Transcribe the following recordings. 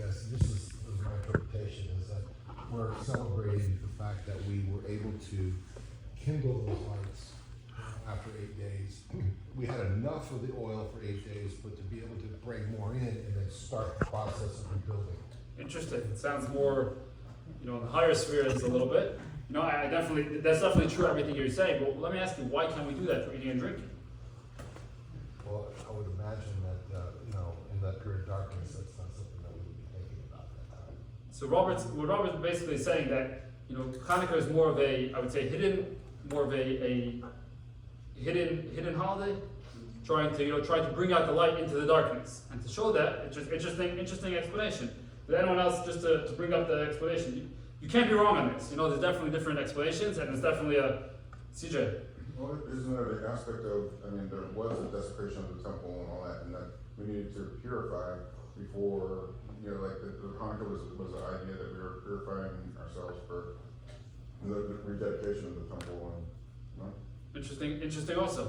guess, was my interpretation, is that we're celebrating the fact that we were able to kindle those lights after 8 days. We had enough of the oil for 8 days, but to be able to bring more in and then start the process of rebuilding. Interesting. It sounds more, in the higher spheres a little bit. That's definitely true, everything you're saying, but let me ask you, why can't we do that for eating and drinking? Well, I would imagine that, in that period of darkness, that's not something that we would be thinking about at that time. So Robert's basically saying that, Hanukkah is more of a, I would say, hidden holiday, trying to bring out the light into the darkness. And to show that, it's just interesting explanation. But anyone else, just to bring up the explanation, you can't be wrong on this. There's definitely different explanations, and there's definitely a CJ. Well, isn't there the aspect of, there was a desecration of the temple and all that, and that we needed to purify before, like the Hanukkah was the idea that we were purifying ourselves for the rededication of the temple, and Interesting also.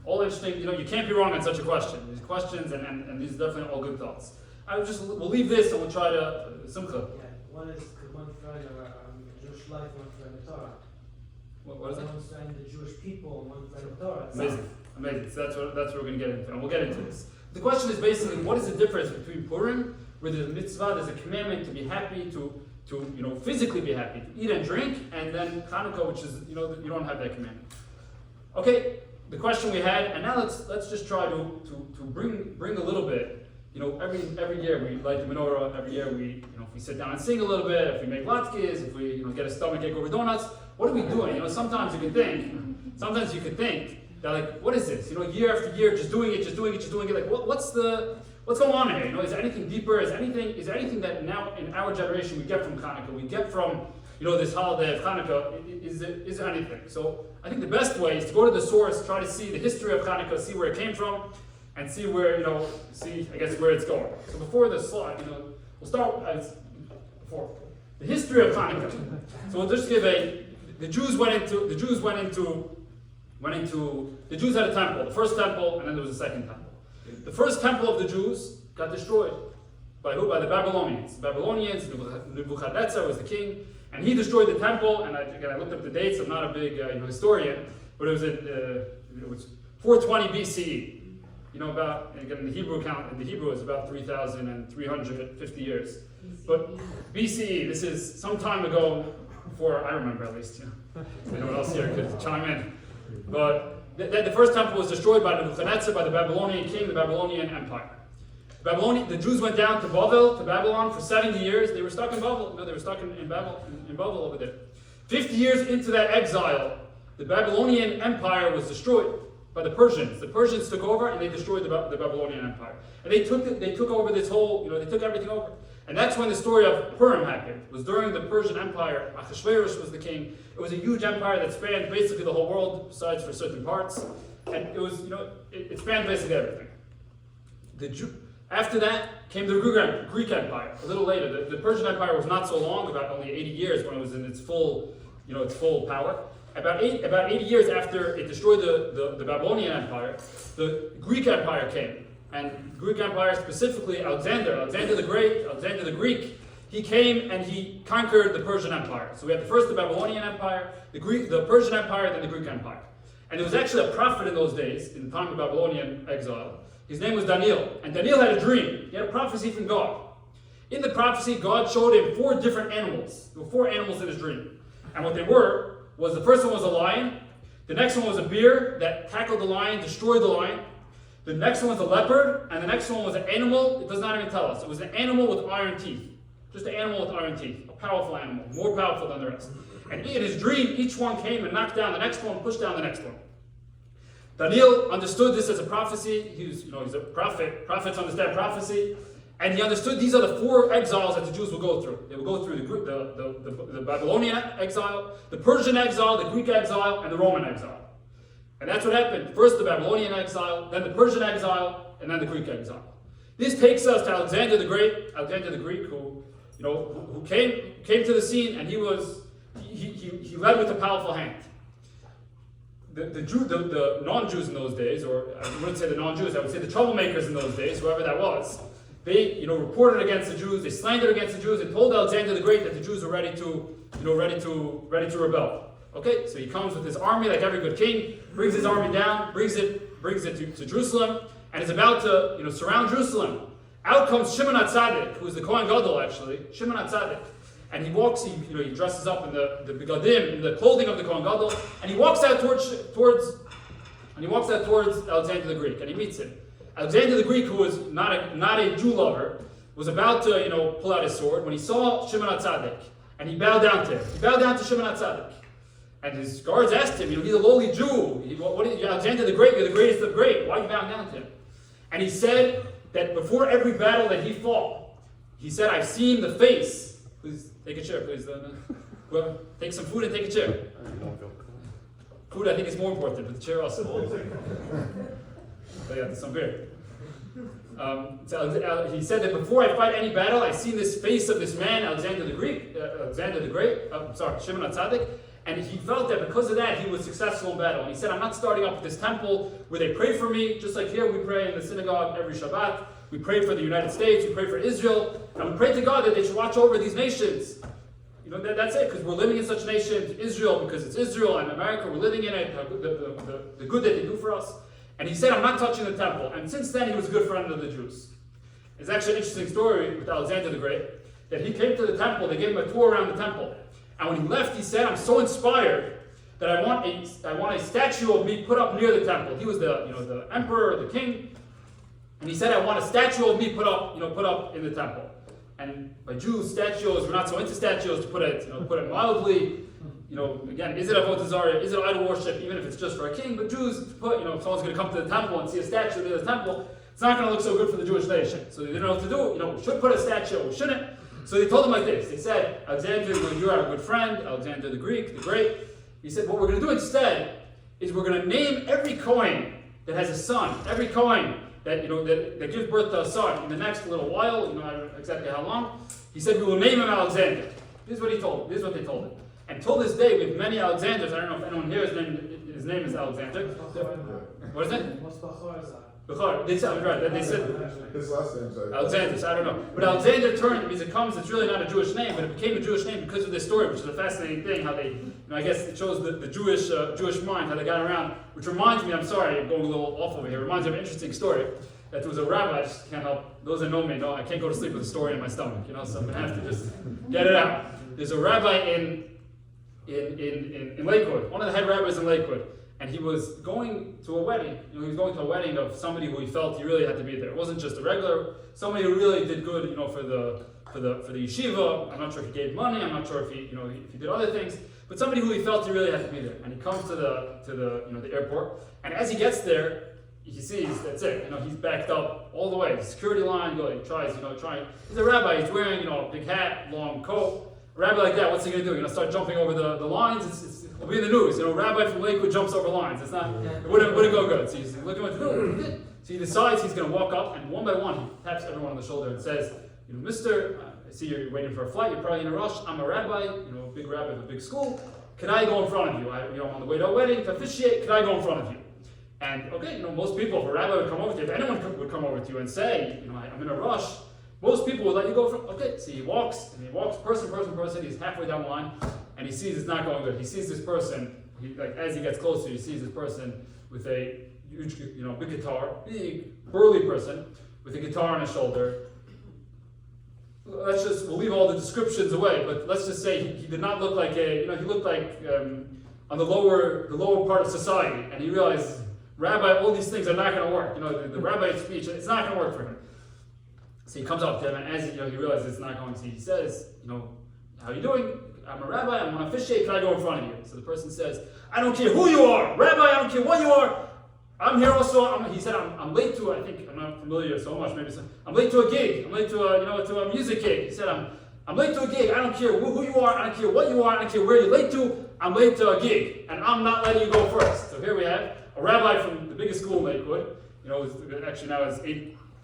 All interesting, you can't be wrong on such a question. These questions, and these are definitely all good thoughts. We'll leave this and we'll try to, Simcha. Yeah, one is one friend of Jewish life, one friend of Torah. What is it? One friend of the Jewish people, and one friend of Torah. Amazing. So that's what we're going to get into, and we'll get into this. The question is basically, what is the difference between Purim, where there's a mitzvah, there's a commandment to be happy, to physically be happy, to eat and drink, and then Chanukah, which is, you don't have that commandment. Okay, the question we had, and now let's just try to bring a little bit. Every year we light the menorah. Every year we, if we sit down and sing a little bit, if we make latkes, if we, get a stomach ache over donuts, what are we doing? Sometimes you could think that, like, what is this? Year after year, just doing it. Like, what's going on here? Is there anything deeper? Is there anything that now in our generation we get from Chanukah? We get from, this holiday of Chanukah. Is there anything? So I think the best way is to go to the source, try to see the history of Chanukah, see where it came from, and see where, where it's going. So before the slide, we'll start as before. The history of Chanukah. So we'll just give the Jews had a temple, the first temple, and then there was a second temple. The first temple of the Jews got destroyed. By who? By the Babylonians. The Babylonians, Nebuchadnezzar was the king, and he destroyed the temple, and I looked up the dates, I'm not a big historian, but it was 420 BCE. About, again, in the Hebrew is about 3,350 years. But BCE, this is some time ago, before I remember at least. Anyone else here could chime in. But the first temple was destroyed by Nebuchadnezzar, by the Babylonian king, the Babylonian Empire. The Jews went down to Babylon for 70 years. They were stuck in Babel. They were stuck in Babel over there. 50 years into that exile, the Babylonian Empire was destroyed by the Persians. The Persians took over and they destroyed the Babylonian Empire. And they took over this whole, they took everything over. And that's when the story of Purim happened. It was during the Persian Empire. Ahasuerus was the king. It was a huge empire that spanned basically the whole world, besides for certain parts. And it was, it spanned basically everything. After that came the Greek Empire, a little later. The Persian Empire was not so long, about only 80 years when it was in its full power. About 80 years after it destroyed the Babylonian Empire, the Greek Empire came. And the Greek Empire, specifically Alexander the Great, Alexander the Greek, he came and he conquered the Persian Empire. So we had the Babylonian Empire, the Persian Empire, then the Greek Empire. And there was actually a prophet in those days, in the time of Babylonian exile. His name was Daniel. And Daniel had a dream. He had a prophecy from God. In the prophecy, God showed him 4 different animals. There were 4 animals in his dream. And what they were was, the first one was a lion. The next one was a bear that tackled the lion, destroyed the lion. The next one was a leopard. And the next one was an animal. It does not even tell us. It was an animal with iron teeth. Just an animal with iron teeth. A powerful animal. More powerful than the rest. And in his dream, each one came and knocked down the next one, pushed down the next one. Daniel understood this as a prophecy. He's a prophet. Prophets understand prophecy. And he understood these are the 4 exiles that the Jews will go through. They will go through the Babylonian exile, the Persian exile, the Greek exile, and the Roman exile. And that's what happened. First the Babylonian exile, then the Persian exile, and then the Greek exile. This takes us to Alexander the Great, Alexander the Greek, who came to the scene, and he led with a powerful hand. The non-Jews in those days, or I wouldn't say the non-Jews, I would say the troublemakers in those days, whoever that was, they, reported against the Jews, they slandered against the Jews, and told Alexander the Great that the Jews were ready to rebel. Okay, so he comes with his army like every good king, brings his army down, brings it to Jerusalem, and is about to, surround Jerusalem. Out comes Shimon HaTzadik, who is the Kohen Gadol actually, Shimon HaTzadik. And he walks, he dresses up in the begadim, in the clothing of the Kohen Gadol, and he walks out towards Alexander the Greek, and he meets him. Alexander the Greek, who was not a Jew lover, was about to, pull out his sword when he saw Shimon HaTzadik, and he bowed down to him. He bowed down to Shimon HaTzadik. And his guards asked him, he's a lowly Jew. Alexander the Great, you're the greatest of the great. Why are you bowing down to him? And he said that before every battle that he fought, he said, I've seen the face. Please take a chair, please. Whoever, take some food and take a chair. Food, I think, is more important, but the chair also. But yeah, some beer. So he said that before I fight any battle, I've seen this face of this man, Alexander the Great, Shimon HaTzadik, and he felt that because of that, he was successful in battle. And he said, I'm not starting up with this temple where they pray for me, just like here we pray in the synagogue every Shabbat. We pray for the United States, we pray for Israel, and we pray to God that they should watch over these nations. That's it, because we're living in such nations, Israel, because it's Israel, and America, we're living in it, the good that they do for us. And he said, I'm not touching the temple. And since then, he was a good friend of the Jews. It's actually an interesting story with Alexander the Great, that he came to the temple, they gave him a tour around the temple. And when he left, he said, I'm so inspired that I want a statue of me put up near the temple. He was the emperor, the king. And he said, I want a statue of me put up in the temple. And by Jews, statues, we're not so into statues, to put it mildly. Again, is it avodah zarah? Is it idol worship? Even if it's just for a king, but Jews put, if someone's going to come to the temple and see a statue near the temple, it's not going to look so good for the Jewish nation. So they didn't know what to do. We should put a statue, we shouldn't. So they told him like this. They said, Alexander, you are a good friend, Alexander the Greek, the Great. He said, what we're going to do instead is we're going to name every Kohen that has a son, every Kohen that gives birth to a son in the next little while. I don't know exactly how long. He said, we will name him Alexander. This is what he told. This is what they told him. And till this day, we have many Alexanders. I don't know if anyone here, his name is Alexander. What is it? Bukhar. They said, right. They said His last name's Alexander. So I don't know. But Alexander turned, because it's really not a Jewish name, but it became a Jewish name because of this story, which is a fascinating thing. How they, I guess it shows the Jewish mind, how they got around. Which reminds me, I'm sorry, I'm going a little off over here. It reminds me of an interesting story. That there was a rabbi. I just can't help. Those that know me know I can't go to sleep with a story in my stomach. So I'm gonna have to just get it out. There's a rabbi in Lakewood, one of the head rabbis in Lakewood, and he was going to a wedding. He was going to a wedding of somebody who he felt he really had to be there. It wasn't just a regular, somebody who really did good, for the yeshiva. I'm not sure if he gave money. I'm not sure if he did other things, but somebody who he felt he really had to be there. And he comes to the airport, and as he gets there, he sees that's it. He's backed up all the way. The security line. He tries. He's a rabbi. He's wearing a big hat, long coat. A rabbi like that, what's he going to do? Start jumping over the lines? It'll be in the news. Rabbi from Lakewood jumps over lines. It's not. It wouldn't go good. So he's looking what to do. He did. So he decides he's going to walk up, and one by one he taps everyone on the shoulder and says, Mister, I see you're waiting for a flight. You're probably in a rush. I'm a rabbi. A big rabbi of a big school. Can I go in front of you? I'm on the way to a wedding to officiate. Can I go in front of you? And okay, most people, if a rabbi would come over to you, if anyone would come over to you and say, I'm in a rush, most people would let you go from, okay, so he walks person, he's halfway down the line, and he sees it's not going good. He sees this person, as he gets closer, he sees this person with a huge, big guitar, big, burly person, with a guitar on his shoulder. We'll leave all the descriptions away, but let's just say he did not look like he looked like on the lower part of society, and he realized, Rabbi, all these things are not going to work. The rabbi's speech, it's not going to work for him. So he comes up to him, and as he realizes it's not going to, he says, how are you doing? I'm a rabbi, I'm going to officiate, can I go in front of you? So the person says, I don't care who you are, rabbi, I don't care what you are. I'm here also, he said, I'm late to, I think, I'm not familiar so much, maybe I'm late to a gig, I'm late to a music gig. He said, I'm late to a gig, I don't care who you are, I don't care what you are, I don't care where you're late to, I'm late to a gig, and I'm not letting you go first. So here we have a rabbi from the biggest school in Lakewood, actually now has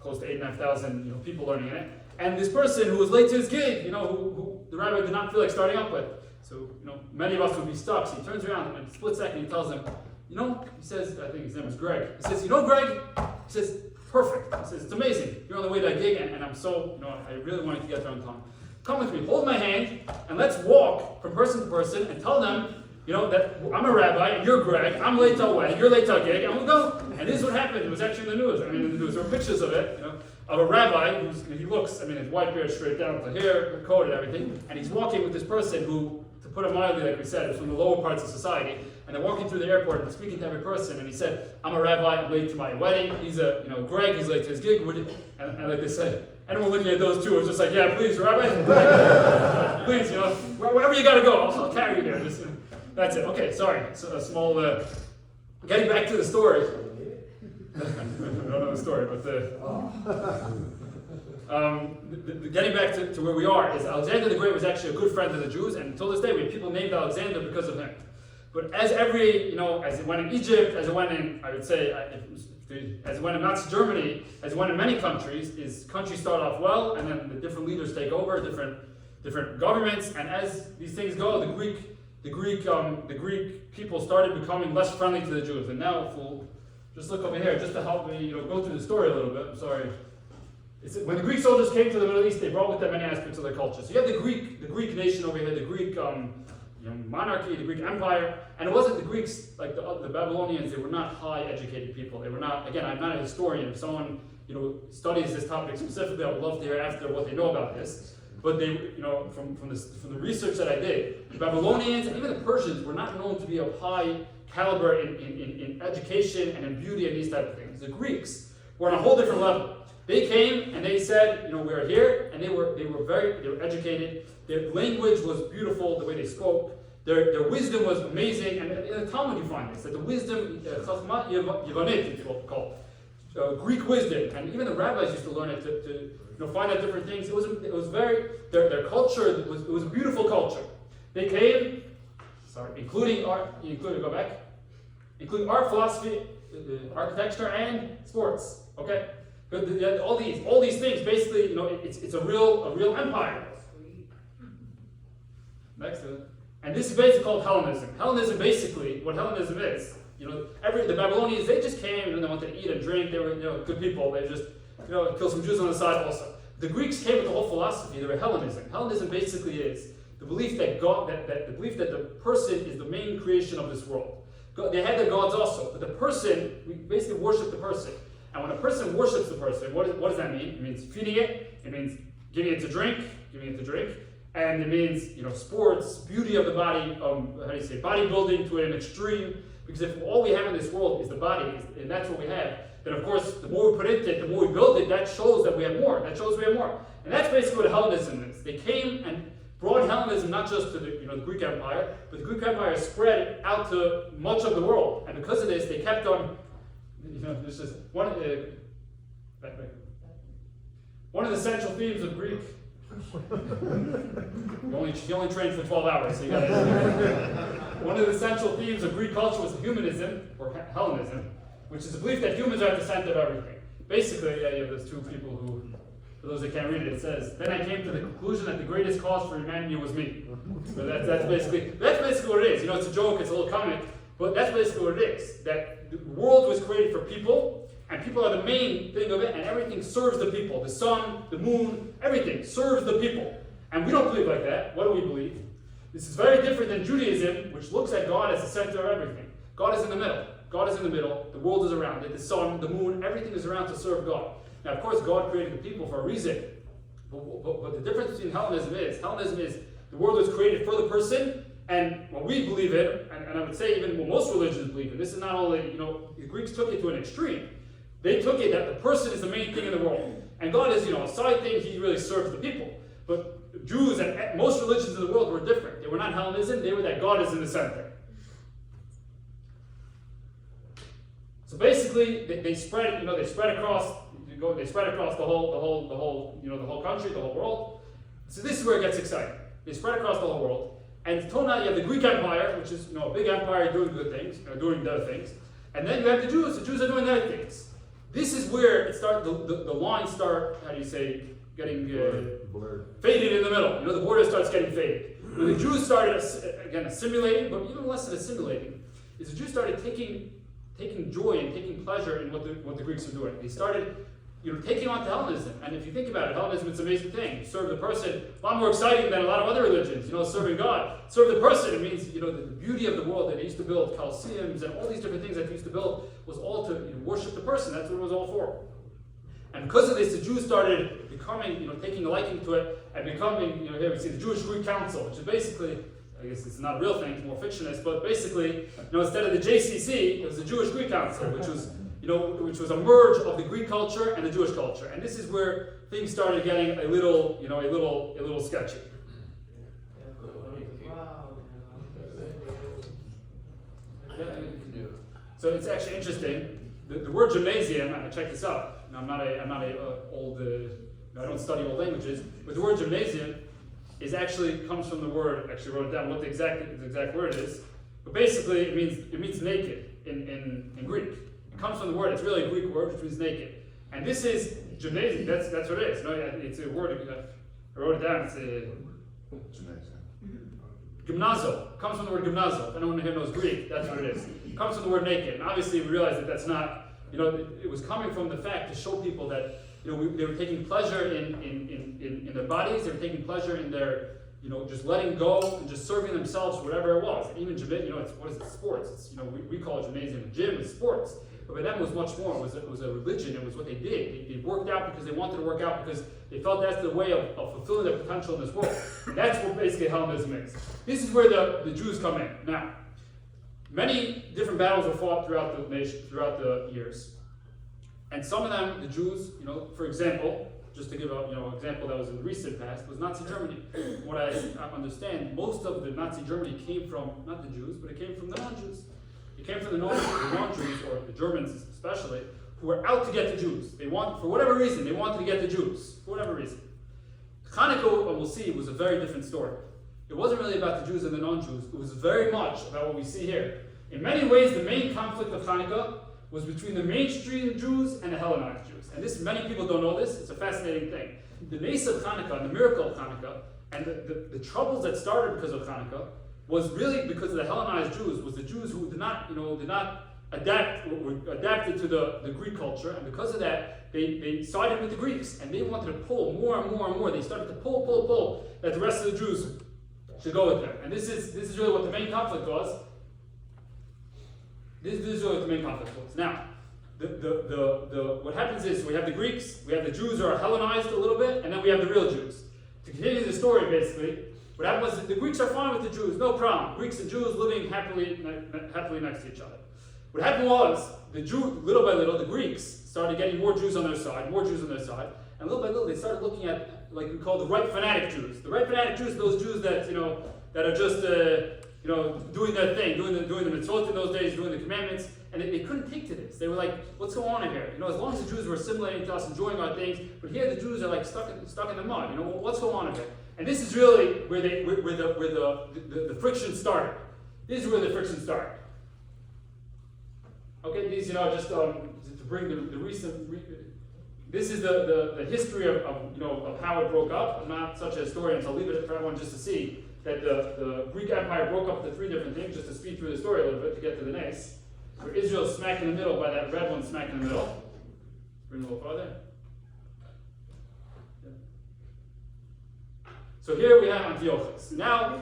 close to 8,500 people learning in it, and this person who was late to his gig, who the rabbi did not feel like starting up with. So, many of us would be stuck. So he turns around and in a split second he tells him, he says, I think his name was Greg. He says, Greg, he says, perfect. He says, it's amazing. You're on the way to that gig, and I'm so, I really wanted to get there on time. Come with me, hold my hand, and let's walk from person to person and tell them, that I'm a rabbi, and you're Greg, I'm late to a wedding, you're late to a gig, and we'll go. And this is what happened. It was actually in the news. In the news, there were pictures of it, of a rabbi he looks, his white beard straight down to here, coat and everything, and he's walking with this person who, to put it mildly, like we said, is from the lower parts of society, and they're walking through the airport and speaking to every person, and he said, I'm a rabbi, I'm late to my wedding, he's Greg, he's late to his gig, and like they said, anyone looking at those two was just like, yeah, please, rabbi, please, wherever you gotta go, I'll carry you there. That's it. Okay, sorry. So a small, getting back to the story. I don't know the story, but getting back to where we are is Alexander the Great was actually a good friend of the Jews, and until this day we have people named Alexander because of him. But as as it went in Egypt, as it went in, I would say, as it went in Nazi Germany, as it went in many countries, countries start off well, and then the different leaders take over, different governments, and as these things go, the Greek people started becoming less friendly to the Jews. And now, if we'll just look over here, just to help me, go through the story a little bit. I'm sorry. When the Greek soldiers came to the Middle East, they brought with them many aspects of their culture. So you have the Greek nation over here, the Greek monarchy, the Greek empire, and it wasn't the Greeks like the Babylonians. They were not high educated people. They were not. Again, I'm not a historian. If someone studies this topic specifically, I would love to hear after what they know about this. But they, from the research that I did, the Babylonians and even the Persians were not known to be of high caliber in education and in beauty and these type of things. The Greeks were on a whole different level. They came and they said, we're here, and they were educated. Their language was beautiful, the way they spoke. Their wisdom was amazing, and in the Talmud you find this, that the wisdom, Chachma Yevanit, it's called, Greek wisdom, and even the rabbis used to learn it to find out different things. It was very, their culture, it was a beautiful culture. They came, including art, including art, philosophy, architecture, and sports. Okay, all these things. Basically, it's a real empire. Next, and this is basically called Hellenism. Hellenism, basically, what Hellenism is, the Babylonians, they just came and they wanted to eat and drink. They were, good people. They just, kill some Jews on the side also. The Greeks came with the whole philosophy. They were Hellenism. Hellenism basically is the belief that the belief that the person is the main creation of this world. They had their gods also, but the person, we basically worship the person. And when a person worships the person, what does that mean? It means feeding it. It means giving it to drink. And it means, sports, beauty of the body, bodybuilding to an extreme. Because if all we have in this world is the body, and that's what we have, then of course, the more we put into it, the more we build it, that shows that we have more. And that's basically what Hellenism is. They came and brought Hellenism not just to the Greek Empire, but the Greek Empire spread out to much of the world. And because of this, they kept on, this is one of the central themes of Greek. You only trained for 12 hours, so you got one of the central themes of Greek culture was humanism, or Hellenism, which is the belief that humans are at the center of everything. Basically, you have those two people who, for those that can't read it, it says, then I came to the conclusion that the greatest cause for humanity was me. So that's basically what it is. It's a joke, it's a little comic, but that's basically what it is. That the world was created for people, and people are the main thing of it, and everything serves the people. The sun, the moon, everything serves the people. And we don't believe like that. What do we believe? This is very different than Judaism, which looks at God as the center of everything. God is in the middle. The world is around it. The sun, the moon, everything is around to serve God. Now, of course, God created the people for a reason. But the difference between Hellenism is the world was created for the person, and what we believe in, and I would say even what most religions believe in, this is not only, the Greeks took it to an extreme. They took it that the person is the main thing in the world. And God is, a side thing, he really serves the people. But Jews and most religions in the world were different. They were not Hellenism, they were that God is in the center. So basically, they spread across the whole country, the whole world. So this is where it gets exciting. They spread across the whole world. And till now you have the Greek Empire, which is a big empire doing good things, doing their things. And then you have the Jews. The Jews are doing their things. This is where it starts. The lines start. Getting faded in the middle. The border starts getting faded. When the Jews started assimilating, but even less than assimilating, is the Jews started taking taking joy and taking pleasure in what the Greeks are doing. They started, taking on to Hellenism. And if you think about it, Hellenism, it's an amazing thing. You serve the person, a lot more exciting than a lot of other religions, serving God. Serve the person, it means, the beauty of the world that they used to build, Colosseums and all these different things that they used to build was all to worship the person. That's what it was all for. And because of this, the Jews started becoming, taking a liking to it and becoming, here we see the Jewish Greek Council, which is basically, I guess it's not a real thing, it's more fictionist, but basically, instead of the JCC, it was the Jewish Greek Council, which was a merge of the Greek culture and the Jewish culture. And this is where things started getting a little sketchy. So it's actually interesting. The word gymnasium, I checked this out. I don't study old languages, but the word gymnasium comes from the word. Actually, wrote it down what the exact word is. But basically, it means naked in Greek. It comes from the word. It's really a Greek word which means naked. And this is gymnasium. That's what it is. No, it's a word. I wrote it down. It's a gymnazo. It comes from the word gymnazo. If anyone here knows Greek, that's what it is. It comes from the word naked. And obviously, we realize that that's not. It was coming from the fact to show people that they were taking pleasure in their bodies. They were taking pleasure in their just letting go and just serving themselves, whatever it was. And even what is it? Sports. It's we call it gymnasium. The gym is sports. But by them it was much more. It was a religion. It was what they did. They worked out because they wanted to work out because they felt that's the way of fulfilling their potential in this world. And that's what basically Hellenism is. This is where the Jews come in. Now, many different battles were fought throughout the nation, throughout the years. And some of them, the Jews, for example, just to give an example that was in the recent past, was Nazi Germany. From what I understand, most of the Nazi Germany came from, not the Jews, but it came from the non-Jews. It came from the non-Jews, or the Germans especially, who were out to get the Jews. For whatever reason, they wanted to get the Jews, for whatever reason. Chanukah, we'll see, was a very different story. It wasn't really about the Jews and the non-Jews. It was very much about what we see here. In many ways, the main conflict of Chanukah was between the mainstream Jews and the Hellenized Jews. And many people don't know this. It's a fascinating thing. The nace of Chanukah, and the miracle of Chanukah, and the troubles that started because of Chanukah was really because of the Hellenized Jews, was the Jews who did not adapt, were adapted to the Greek culture, and because of that, they sided with the Greeks, and they wanted to pull more and more and more. They started to pull, that the rest of the Jews should go with them. And this is really what the main conflict was. This is really what the main conflict was. Now, what happens is we have the Greeks, we have the Jews who are Hellenized a little bit, and then we have the real Jews. To continue the story, basically, what happened was that the Greeks are fine with the Jews, no problem. Greeks and Jews living happily next to each other. What happened was, little by little, the Greeks started getting more Jews on their side, and little by little they started looking at, like we call the right fanatic Jews. The right fanatic Jews, those Jews that that are just doing their thing, doing the mitzvot in those days, doing the commandments, and they couldn't take to this. They were like, what's going on here? As long as the Jews were assimilating to us, enjoying our things, but here the Jews are like stuck in the mud. What's going on here? And this is really where the friction started. This is where the friction started. Okay, these just to bring the recent. This is the history of how it broke up. I'm not such a historian, so I'll leave it for everyone just to see that the Greek Empire broke up into three different things, just to speed through the story a little bit to get to the next. Where Israel's smack in the middle by that red one smack in the middle. Bring a little farther. Yeah. So here we have Antiochus. Now,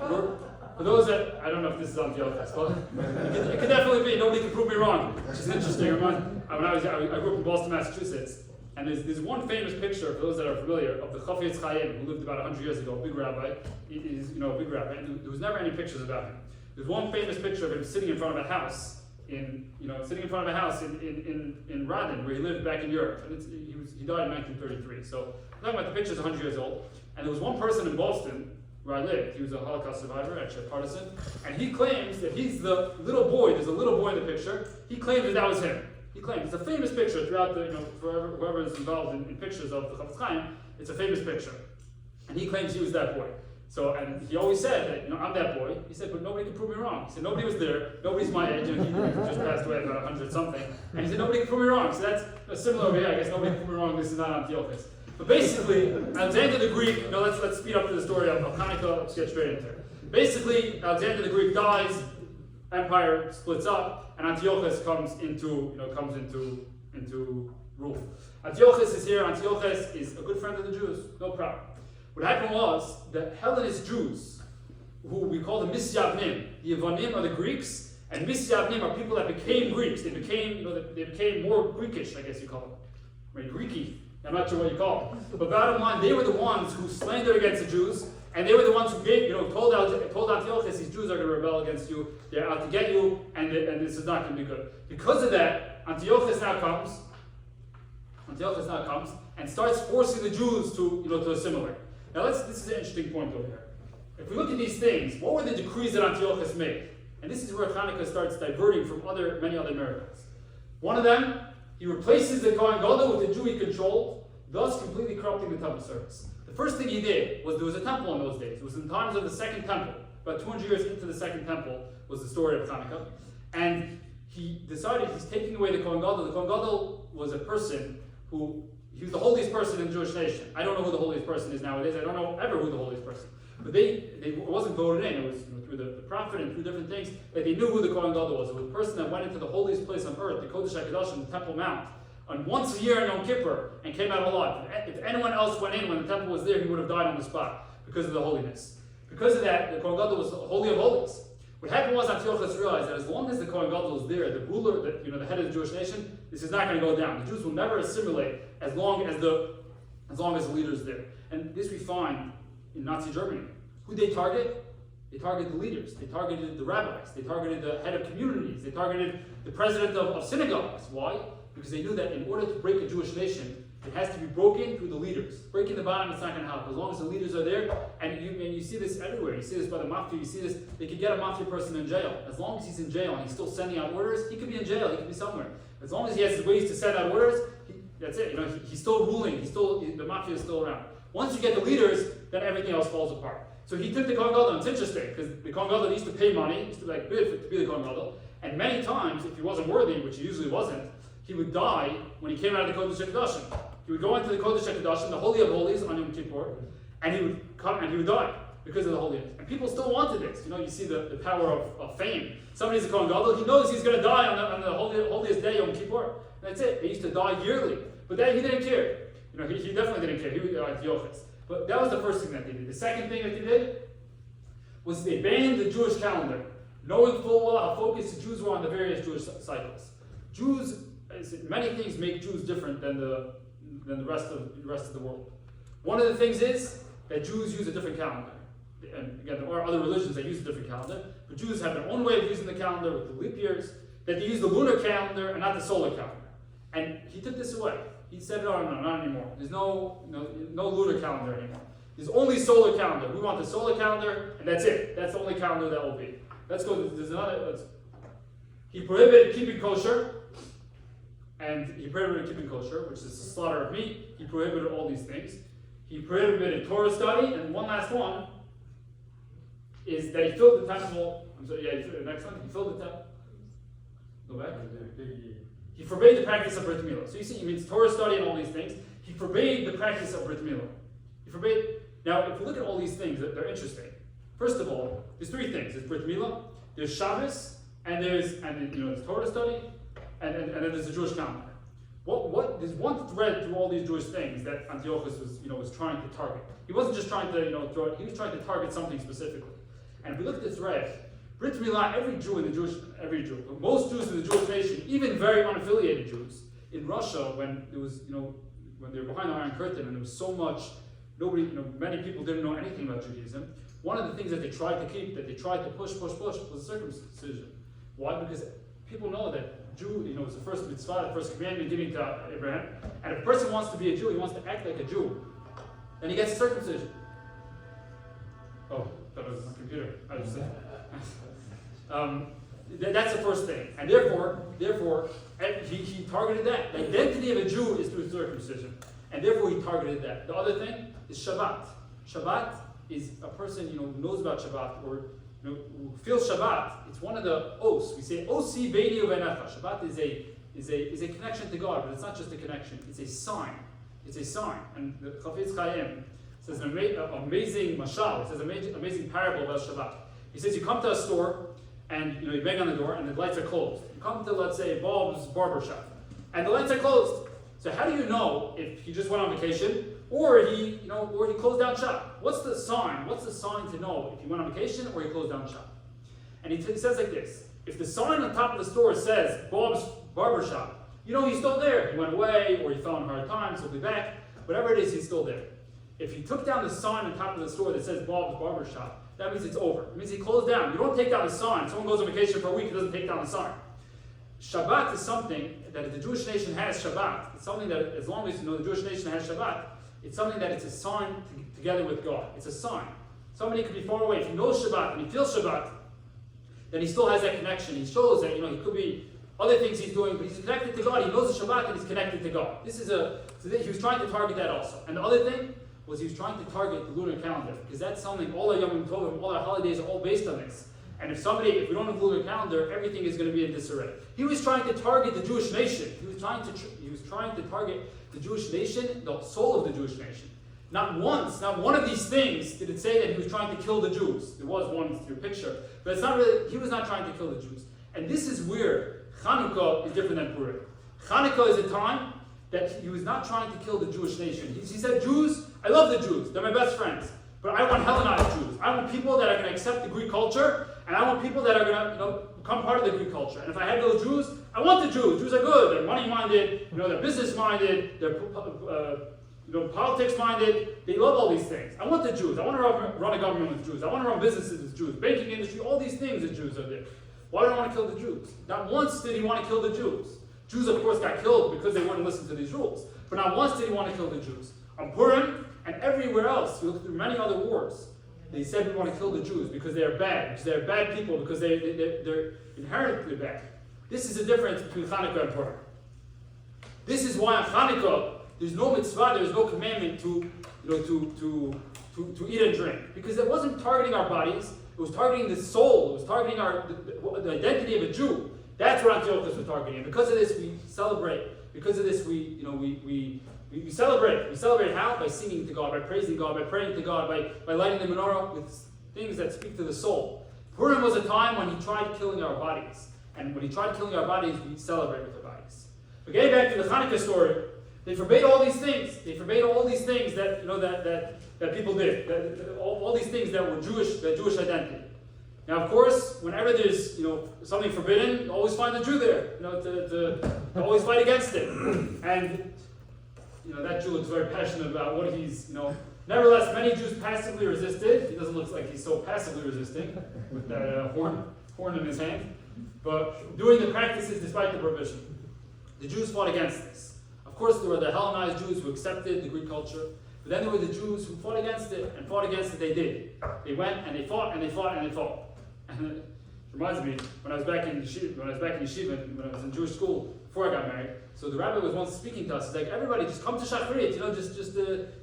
for those that, I don't know if this is Antiochus, but it could definitely be. Nobody can prove me wrong, which is interesting. I grew up in Boston, Massachusetts. And there's one famous picture, for those that are familiar, of the Chafetz Chaim, who lived about 100 years ago, a big rabbi. He's a big rabbi, and there was never any pictures about him. There's one famous picture of him sitting in front of a house in Radin, where he lived back in Europe. And he died in 1933. So I'm talking about the picture's 100 years old. And there was one person in Boston where I lived. He was a Holocaust survivor, actually a partisan, and he claims that he's the little boy. There's a little boy in the picture. He claims that was him. He claims it's a famous picture throughout for whoever is involved in pictures of the Chafetz Chaim. It's a famous picture, and he claims he was that boy. So, and he always said that I'm that boy. He said, but nobody can prove me wrong. He said nobody was there. Nobody's my age. He just passed away about 100 something, and he said nobody can prove me wrong. So that's similar over here. I guess nobody can prove me wrong. This is not Antiochus. But basically, Alexander the Greek. Let's speed up to the story of Chanukah. Let's get straight into it. Basically, Alexander the Greek dies. empire splits up, and Antiochus comes into rule. Antiochus is here. Antiochus is a good friend of the Jews, no problem. What happened was the Hellenist Jews, who we call the Misyavnim, the Yevanim are the Greeks, and Misyavnim are people that became Greeks. They became more Greekish, I guess you call them, right? Greeky. I'm not sure what you call them. But bottom line, they were the ones who slandered against the Jews, and they were the ones who told Antiochus, these Jews are going to rebel against you, they're out to get you, and this is not going to be good. Because of that, Antiochus now comes and starts forcing the Jews to assimilate. Now this is an interesting point over here. If we look at these things, what were the decrees that Antiochus made? And this is where Chanukah starts diverting from many other miracles. One of them, he replaces the Kohen Gadol with the Jew he controlled, thus completely corrupting the temple service. The first thing he did was there was a temple in those days. It was in times of the second temple. About 200 years into the second temple was the story of Chanukah. And he decided he's taking away the Kohen Gadol. The Kohen Gadol was a person he was the holiest person in the Jewish nation. I don't know who the holiest person is nowadays. I don't know ever who the holiest person. But it wasn't voted in. It was through the prophet and through different things that they knew who the Kohen Gadol was. It was a person that went into the holiest place on earth, the Kodesh HaKadoshim, the Temple Mount, and once a year on Yom Kippur and came out alive. If anyone else went in when the temple was there, he would have died on the spot because of the holiness. Because of that, the Kohen Gadol was holy of holies. What happened was Antiochus realized that as long as the Kohen Gadol is there, the ruler, the head of the Jewish nation, this is not going to go down. The Jews will never assimilate as long as the leader is there. And this we find in Nazi Germany. Who they target? They targeted the leaders. They targeted the rabbis. They targeted the head of communities. They targeted the president of synagogues. Why? Because they knew that in order to break a Jewish nation, it has to be broken through the leaders. Breaking the bottom is not going to help. As long as the leaders are there, and you see this everywhere. You see this by the mafia. You see this. They could get a mafia person in jail. As long as he's in jail and he's still sending out orders, he could be in jail. He could be somewhere. As long as he has his ways to send out orders, that's it. He's still ruling. The mafia is still around. Once you get the leaders, then everything else falls apart. So he took the Kohen Gadol, and it's interesting, because the Kohen Gadol used to pay money, used to bid to be the Kohen Gadol, and many times, if he wasn't worthy, which he usually wasn't, he would die when he came out of the Kodesh HaKadoshim. He would go into the Kodesh HaKadoshim, the Holy of Holies, on Yom Kippur, and he would come and he would die because of the holiness. And people still wanted this. You see the power of fame. Somebody's a Kohen Gadol, he knows he's going to die on the holiest day, Yom Kippur. That's it. They used to die yearly. But then he didn't care. He definitely didn't care. He was Antiochus. But that was the first thing that they did. The second thing that they did was they banned the Jewish calendar, knowing full well how focused the Jews were on the various Jewish cycles. Many things make Jews different than the rest of the world. One of the things is that Jews use a different calendar. And again, there are other religions that use a different calendar, but Jews have their own way of using the calendar with the leap years, that they use the lunar calendar and not the solar calendar. And he took this away. He said, no, not anymore. There's no lunar calendar anymore. There's only solar calendar. We want the solar calendar, and that's it. That's the only calendar that will be. Let's go. There's another. He prohibited keeping kosher, which is the slaughter of meat. He prohibited all these things. He prohibited Torah study, and one last one is that he filled the temple. The next one. He filled the temple. Go back. He forbade the practice of Brit Milah. So you see, he means Torah study and all these things. He forbade the practice of Brit Milah. He forbade. Now, if we look at all these things, they're interesting. First of all, there's three things. There's Brit Milah, there's Shabbos, and there's Torah study, and then there's the Jewish calendar. There's one thread through all these Jewish things that Antiochus was trying to target. He wasn't just trying to throw it. He was trying to target something specifically. And if we look at the thread, Brit Milah, most Jews in the Jewish nation, even very unaffiliated Jews, in Russia, when they were behind the Iron Curtain and there was so much, many people didn't know anything about Judaism. One of the things that they tried to keep, that they tried to push, was circumcision. Why? Because people know that Jew, was the first mitzvah, the first commandment given to Abraham. And if a person wants to be a Jew, he wants to act like a Jew, then he gets circumcision. Oh, that was my computer. I just said. That's the first thing, and therefore, he targeted that. The identity of a Jew is through circumcision, and therefore he targeted that. The other thing is Shabbat. Shabbat is a person who knows about Shabbat or who feels Shabbat. It's one of the os. We say osi beini uvenecha. Shabbat is a connection to God, but it's not just a connection. It's a sign. It's a sign, and the Chafetz Chaim says an amazing mashal. It says an amazing parable about Shabbat. He says you come to a store. and you bang on the door, and the lights are closed. You come to, let's say, Bob's barber shop, and the lights are closed. So how do you know if he just went on vacation or he closed down shop? What's the sign? What's the sign to know if he went on vacation or he closed down shop? And he says like this: if the sign on top of the store says Bob's barber shop, he's still there. He went away, or he fell on hard times. He'll be back. Whatever it is, he's still there. If he took down the sign on top of the store that says Bob's barber shop, that means it's over. It means he closed down. You don't take down the sign. Someone goes on vacation for a week, he doesn't take down the sign. Shabbat is something that if the Jewish nation has Shabbat, it's something that as long as the Jewish nation has Shabbat, it's something that it's a sign together with God. It's a sign. Somebody could be far away. If he knows Shabbat and he feels Shabbat, then he still has that connection. He shows that, he could be other things he's doing, but he's connected to God. He knows the Shabbat and he's connected to God. He was trying to target that also. And the other thing was he was trying to target the lunar calendar, because that's something, all our Yom Tovim, all our holidays are all based on this. And if we don't have the lunar calendar, everything is going to be in disarray. He was trying to target the Jewish nation. He was trying to target the Jewish nation, the soul of the Jewish nation. Not once, not one of these things did it say that he was trying to kill the Jews. There was one picture, but it's not really, he was not trying to kill the Jews. And this is where Chanukah is different than Purim. Chanukah is a time that he was not trying to kill the Jewish nation. He said, Jews, I love the Jews, they're my best friends, but I want Hellenized Jews. I want people that are going to accept the Greek culture, and I want people that are going to become part of the Greek culture. And if I have those Jews, I want the Jews. Jews are good, they're money-minded, they're business-minded, they're politics-minded, they love all these things. I want the Jews. I want to run a government with Jews. I want to run businesses with Jews, banking industry, all these things the Jews are there. Why do I want to kill the Jews? Not once did he want to kill the Jews. Jews, of course, got killed because they wouldn't listen to these rules. But not once did he want to kill the Jews. On Purim and everywhere else, you look through many other wars, they said we want to kill the Jews because they are bad, because they're bad people, because they're inherently bad. This is the difference between Chanukah and Purim. This is why on Chanukah, there's no mitzvah, there's no commandment to eat and drink. Because it wasn't targeting our bodies, it was targeting the soul, it was targeting the identity of a Jew. That's what Antiochus was targeting. And because of this, we celebrate. Because of this, we celebrate. We celebrate how? By singing to God, by praising God, by praying to God, by lighting the menorah with things that speak to the soul. Purim was a time when he tried killing our bodies. And when he tried killing our bodies, we celebrate with our bodies. But getting back to the Chanukah story, they forbade all these things. They forbade all these things that that people did. All these things that were Jewish identity. Now, of course, whenever there's something forbidden, you always find a Jew there. To always fight against it. And that Jew looks very passionate about what he's Nevertheless, many Jews passively resisted. He doesn't look like he's so passively resisting with that horn in his hand, but doing the practices despite the prohibition. The Jews fought against this. Of course, there were the Hellenized Jews who accepted the Greek culture, but then there were the Jews who fought against it, and fought against it they did. They went and they fought and they fought and they fought. And it reminds me, when I was back in yeshiva, when I was in Jewish school, before I got married, so the rabbi was once speaking to us. He's like, everybody, just come to Shachrit, just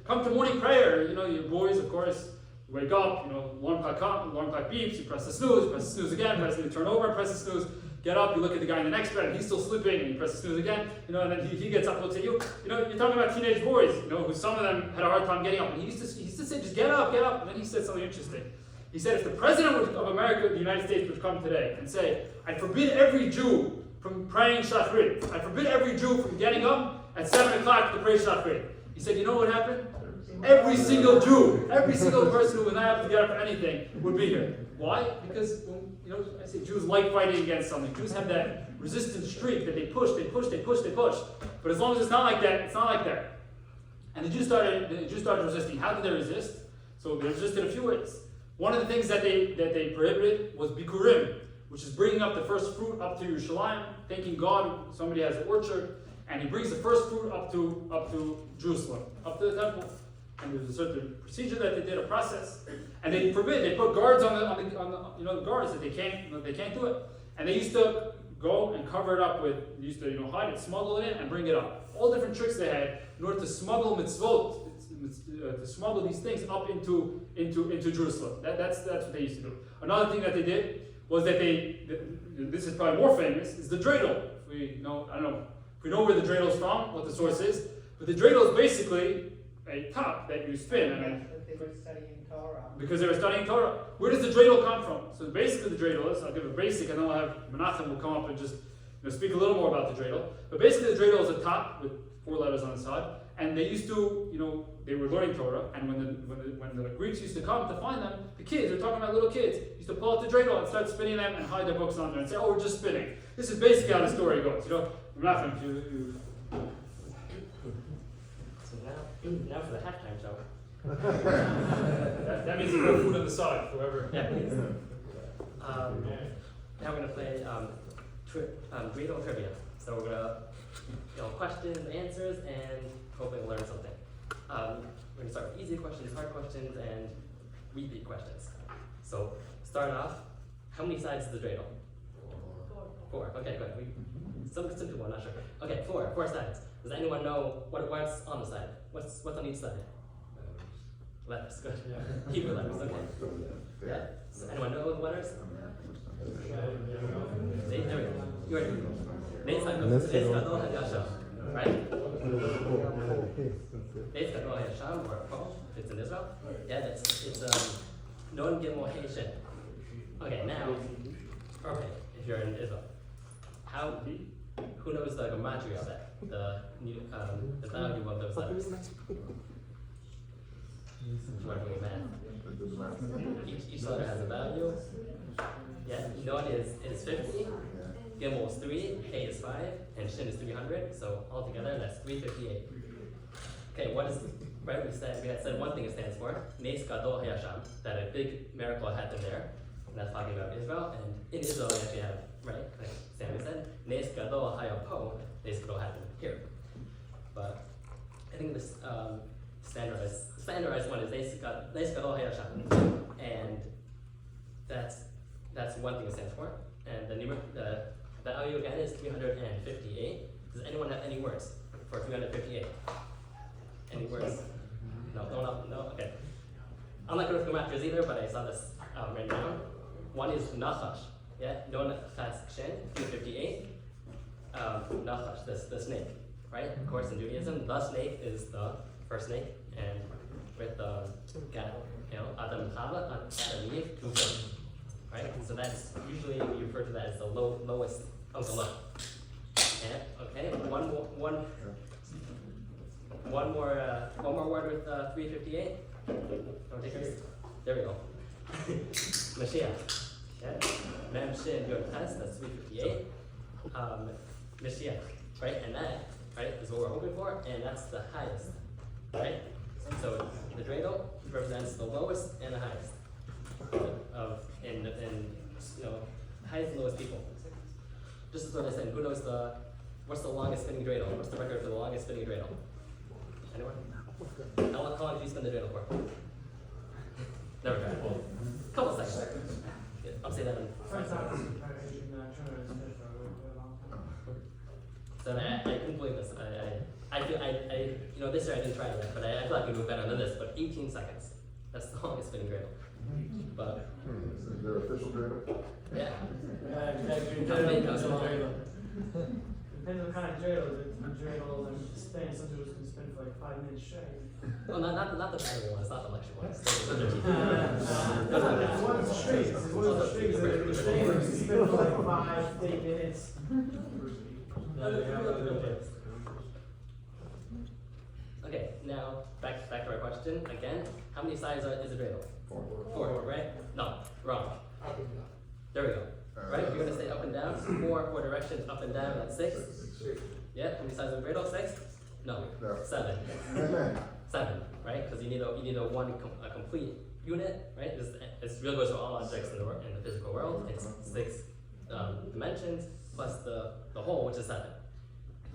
come to morning prayer. Your boys, of course, you wake up, alarm clock beeps, you press the snooze again, you turn over and press the snooze. Get up, you look at the guy in the next bed, and he's still sleeping, and you press the snooze again, and then he gets up, looks at you. You're talking about teenage boys, who some of them had a hard time getting up, and he used to say, just get up, and then he said something interesting. He said, if the president of America, the United States, would come today and say, I forbid every Jew from praying Shachrit, I forbid every Jew from getting up at 7 o'clock to pray Shachrit. He said, you know what happened? Every single Jew, every single person who was not able to get up for anything would be here. Why? Because, I say Jews like fighting against something. Jews have that resistance streak that they push. But as long as it's not like that, it's not like that. And the Jews started resisting. How did they resist? So they resisted a few ways. One of the things that they prohibited was bikurim, which is bringing up the first fruit up to Yerushalayim, thanking God somebody has an orchard, and he brings the first fruit up to Jerusalem, up to the temple. And there's a certain procedure that they did, a process, and they put guards on the guards that they can't do it, and they used to go and cover it up with, they used to hide it, smuggle it in, and bring it up. All different tricks they had in order to smuggle mitzvot, to smuggle these things up into Jerusalem. That's what they used to do. Another thing that they did was that this is probably more famous, is the dreidel. I don't know if we know where the dreidel is from, what the source is, but the dreidel is basically a top that you spin. That they were studying Torah. Because they were studying Torah. Where does the dreidel come from? So basically the dreidel is, I'll give a basic, and then we'll have Menachem will come up and just speak a little more about the dreidel. But basically the dreidel is a top with 4 letters on the side, and they used to, they were learning Torah, and when the Greeks used to come to find them, the kids, we're talking about little kids, used to pull out the dreidel and start spinning them and hide their books on there and say, oh, we're just spinning. This is basically how the story goes. Menachem, you So now for the halftime show. that means more food on the side, whoever. Yeah, please. Now we're gonna play dreidel trivia. So we're gonna questions, answers, and hopefully learn something. We're gonna start with easy questions, hard questions, and repeat questions. So start off. How many sides is the dreidel? 4. Okay, good. Some people are not sure. Okay, 4 sides. Does anyone know what's on the side? What's on each side? Letters, good. Hebrew letters, okay. Yeah. So anyone know the letters? There we go. You ready? Neis Gadol HaYasham, right? Neis Gadol HaYasham, or Po, if it's in Israel. Yeah, it's Non Gimel Hey Shin. Okay, now, okay, if you're in Israel, who knows the gematria of that? The value of those letters? If you want to do math. Each letter has a value. Yeah, Non is 50, Gimel is 3, Hey is 5, and Shin is 300. So altogether, that's 358. Okay, what is right? We had said one thing it stands for, Neis Gadol HaYasham, that a big miracle happened there, and that's talking about Israel. And in Israel, we actually have, right, like Sammy said, Neis Gadol HaYapo, Neis Gadol happened here. But I think this standardized one is Neis Gadol HaYasham, and that's one thing it stands for. And the value again is 358. Does anyone have any words for 358? Any words? No, okay. I'm not good with gematria either, but I saw this written down. One is Nachash. Yeah, Non Chas Shin, 358. Nachash, the snake, right? Of course, in Judaism, the snake is the first snake, and with the Adam and Chava, Adam and Eve, 2 right? So that's usually we refer to that as the lowest of the low. And okay, one more word with 358. Don't take yours. There we go. Mashiach. Yeah. Mem Shin Yod Ches, that's 358. Mashiach, right? And that, right, is what we're hoping for, and that's the highest, right? So the dreidel represents the lowest and the highest highest and lowest people. Just as what I said, who knows what's the longest spinning dreidel? What's the record for the longest spinning dreidel? Anyone? How long did you spin the dreidel for? Never tried. Couple seconds. Yeah, I'll say that in Friends out in Turner for a long time. So I couldn't believe this. I feel this year I didn't try it yet, but I feel like I can move better than this. But 18 seconds. That's the longest spinning dreidel. But Is there official dreidel? yeah. Depends what kind of dreidel. If it's dreidel and spin, some people can spin for like 5 minutes straight. Well, not the Bible ones, not the lecture ones. One straight. One of the strings that are staying, you can spin for like 5 to 8 minutes. Okay, now back to our question again. How many sides is a dreidel? 4, right? No, wrong. There we go. Right? You're gonna say up and down. 4 directions, up and down. That's 6. Yeah. How many sides of a dreidel? 6. No. 7. 7. Right? Because you need a complete unit. Right? This really goes for all objects in the physical world. It's 6 dimensions plus the whole, which is 7.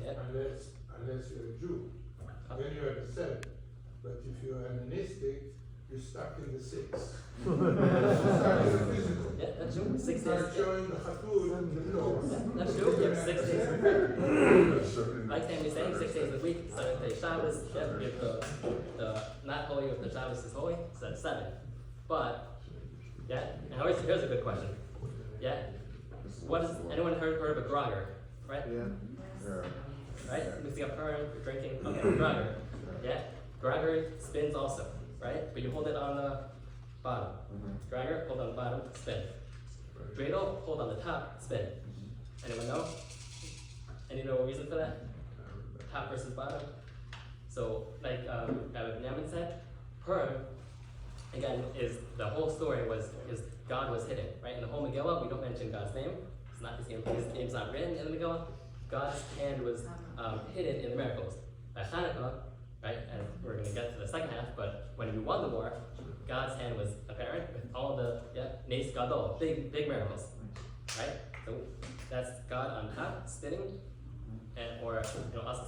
Yeah. Unless you're a Jew, then you're at the 7. But if you're animistic, you're stuck in the 6. Yeah, that's true. 6 days. Start showing the Chatur and the Torah. Yeah, that's true. You have 6 days. Like Sam was saying, 6 days a week. 7th day Shabbos. Yeah, we have the not holy if the Shabbos is holy. So that's 7. But yeah, and here's a good question. Yeah, anyone heard of a grogger? Right? Yeah. Right? Mixing up current, drinking. Okay, grogger. Yeah, grogger spins also. Right? But you hold it on bottom. Dragger, hold on the bottom, spin. Dreidel, hold on the top, spin. Anyone know? Any reason for that? Top versus bottom? So, like Naaman said, Purim, again, is the whole story is God was hidden, right? In the whole Megillah, we don't mention God's name. It's not his name's not written in the Megillah. God's hand was hidden in the miracles. By Chanukah, right? And we're going to get to the second half, but when we won the war, God's hand was apparent with all the Nes Gadol, big miracles, right? So that's God on top spinning, and or us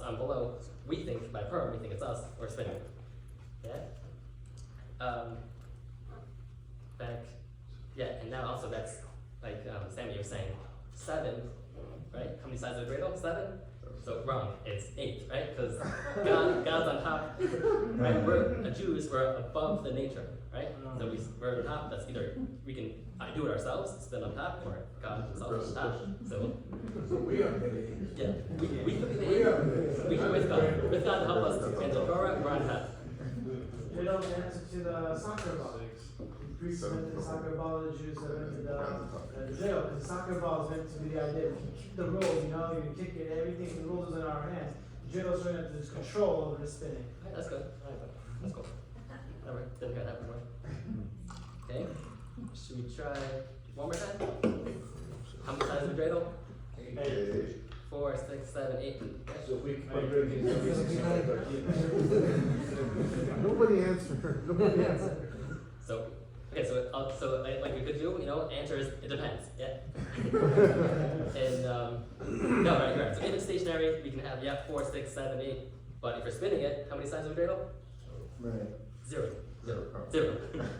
on below. We think by Purim, we think it's us or spinning. And now also that's like Sammy was saying, 7, right? How many sides of a dreidel? 7. So wrong, it's 8, right? Because God's on top, right? We're Jews, we're above the nature, right? So we're on top. That's either we can do it ourselves, spin on top, or God himself on top. So we are the yeah, we could be the we can with God to help us. And the Torah, we're on top. You know, the answer to the soccer ball. The Greeks invented the soccer ball, the Jews invented the drill, because the soccer ball is meant to be the idea of keep the rules, you can kick it, everything, the rules is in our hands. The drill is trying to just control over the spinning. Right, that's good. That's cool. Never didn't hear that before. Okay, should we try one more time? How many sides of a dreidel? 8. 4, 6, 7, 8. So we can drinking Nobody answered. So, okay, so like we could do, answer is it depends. Yeah. And no, right. So if it's stationary, we can have 4, 6, 7, 8. But if you're spinning it, how many sides of a dreidel? Zero.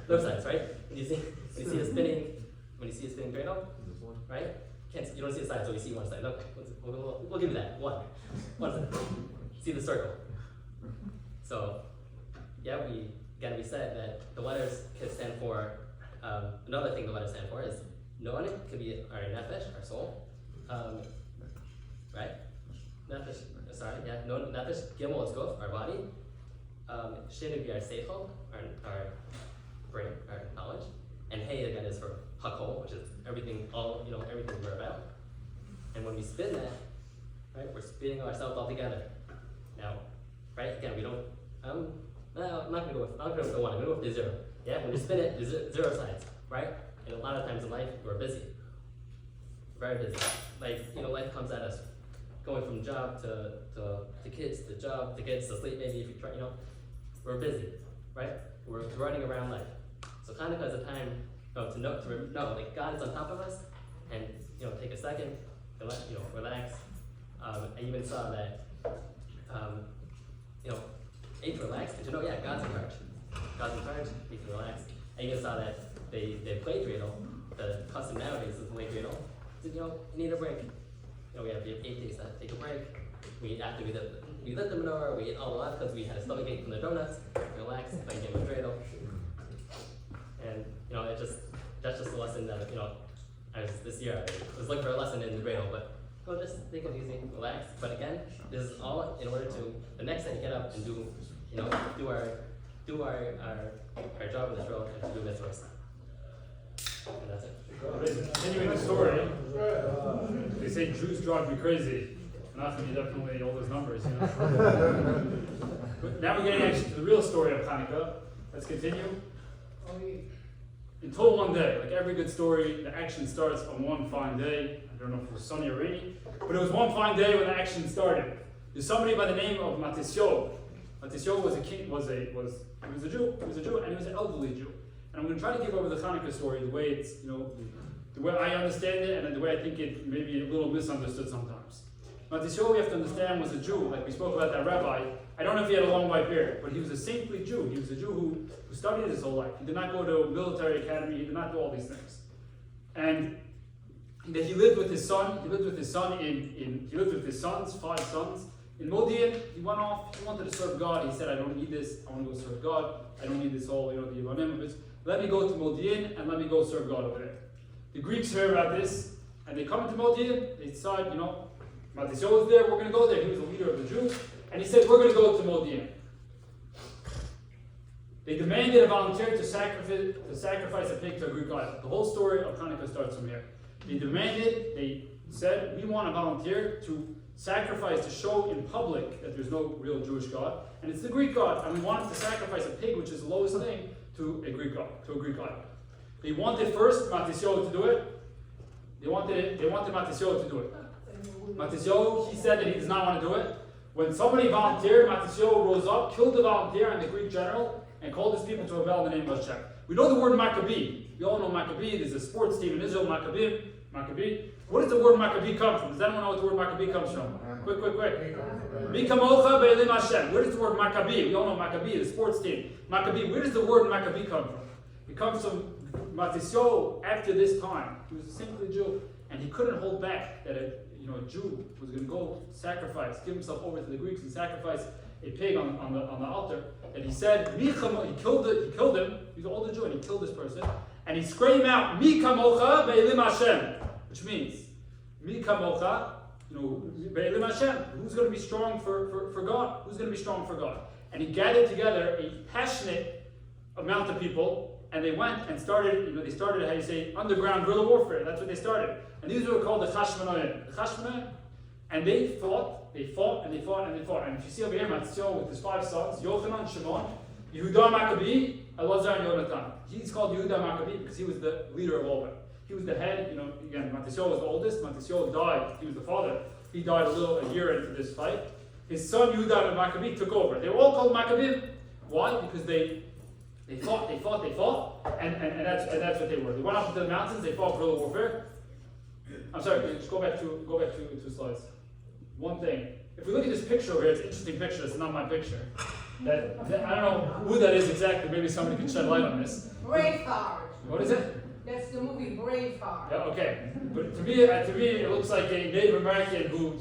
No sides, right? When you see a spinning dreidel, right? You don't see the side, so you see one side. Look, we'll give you that. One side. See the circle. So, we said that the letters can stand for, another thing the letters stand for is non could be our nefesh, our soul. Right? Nefesh, non nefesh, gimel is guf, our body. Shin would be our seichel, our brain, our knowledge. And hey again is for hakol, which is everything, everything we're about. And when we spin that, right, we're spinning ourselves all together. Now, right, again, we don't, I'm not gonna go with 1, I'm gonna go with the 0. Yeah, when you spin it, there's 0 sides, right? And a lot of times in life, we're busy. Very busy. Like, life comes at us going from job to kids, to job, to kids, to sleep, maybe if you try, we're busy, right? We're running around life. So Chanukah is a time to know, like God is on top of us, and take a second, relax. I even saw that, H relax, and God's in charge. God's in charge. We can relax. I even saw that they play dreidel. The custom nowadays is to play dreidel. So, you need a break. We have 8 days to take a break. After we lit the menorah, we ate all the lot because we had a stomachache from the donuts. Relax, play a game of dreidel. And that's just a lesson that this year I was looking for a lesson in the dreidel, but just take it easy, relax. But again, this is all in order to the next day get up and do do our job in this world and to do mitzvahs. And that's it. Continuing the story, they say Jews drive me crazy. Not to be definitely all those numbers, But now we're getting actually to the real story of Chanukah. Let's continue. Until one day, like every good story, the action starts on one fine day. I don't know if it was sunny or rainy, but it was one fine day when the action started. There's somebody by the name of Matisyo. Matisyo was a king, he was a Jew, and he was an elderly Jew. And I'm going to try to give over the Chanukah story the way it's, the way I understand it, and the way I think it may be a little misunderstood sometimes. Matisyo, we have to understand, was a Jew, like we spoke about that rabbi. I don't know if he had a long white beard, but he was a saintly Jew. He was a Jew who studied his whole life. He did not go to a military academy. He did not do all these things. And that he lived with his son. He lived with his sons, 5 sons. In Modi'in, he went off. He wanted to serve God. He said, I don't need this. I want to go serve God. I don't need this whole, the Yevanim of it. Let me go to Modi'in and let me go serve God over there. The Greeks hear about this, and they come into Modi'in. They decide, Matisyo was there. We're going to go there. He was the leader of the Jews. And he said, we're going to go to Modi'in. They demanded a volunteer to sacrifice a pig to a Greek god. The whole story of Chanukah starts from here. They said, we want a volunteer to sacrifice, to show in public that there's no real Jewish God, and it's the Greek God, and we want to sacrifice a pig, which is the lowest thing, to a Greek God. They wanted first Matisyahu to do it. They wanted Matisyahu to do it. Matisyahu, he said that he does not want to do it. When somebody volunteered, Matisyahu rose up, killed the volunteer and the Greek general, and called his people to rebel in the name of Hashem. We know the word Maccabee. We all know Maccabee. There's a sports team in Israel, Maccabee. Where does the word Maccabee come from? Does anyone know what the word Maccabee comes from? Quick. Mi kamocha be'elim Hashem. Where does the word Maccabee? We all know Maccabee, the sports team. Maccabee. Where does the word Maccabee come from? It comes from Matisyahu. After this time, he was simply a Jew, and he couldn't hold back that a Jew was going to go sacrifice, give himself over to the Greeks and sacrifice a pig on the altar. And he said, he killed him. He's an older Jew, and he killed this person. And he screamed out, Mi kamocha be'elim Hashem, which means, Mi kamocha, be'elim Hashem. Who's going to be strong for God? Who's going to be strong for God? And he gathered together a passionate amount of people, and they went and started, they started, how you say, underground guerrilla warfare. That's what they started. And these were called the Chashmonaim. And they fought. And if you see over here, Matisyahu with his 5 sons, Yochanan, Shimon, Yehuda Maccabee, Elazar, and Yonatan. He's called Yehuda Maccabee because he was the leader of all of them. He was the head, again, Matisyahu was the oldest. Matisyahu died. He was the father. He died a year into this fight. His son Yehuda Maccabee took over. They were all called Maccabee. Why? Because they fought, and that's what they were. They went up into the mountains, they fought guerrilla warfare. I'm sorry, just go back to slides. One thing. If we look at this picture over here, it's an interesting picture, it's not my picture. That I don't know who that is exactly, maybe somebody can shed light on this. Braveheart. What is it? That's the movie Braveheart. Yeah, okay. But to me, it looks like a Native American who,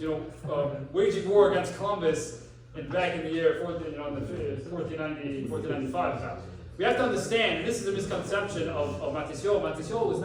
waging war against Columbus back in the year 1495. We have to understand, and this is a misconception of Matisyahu. Matisyahu was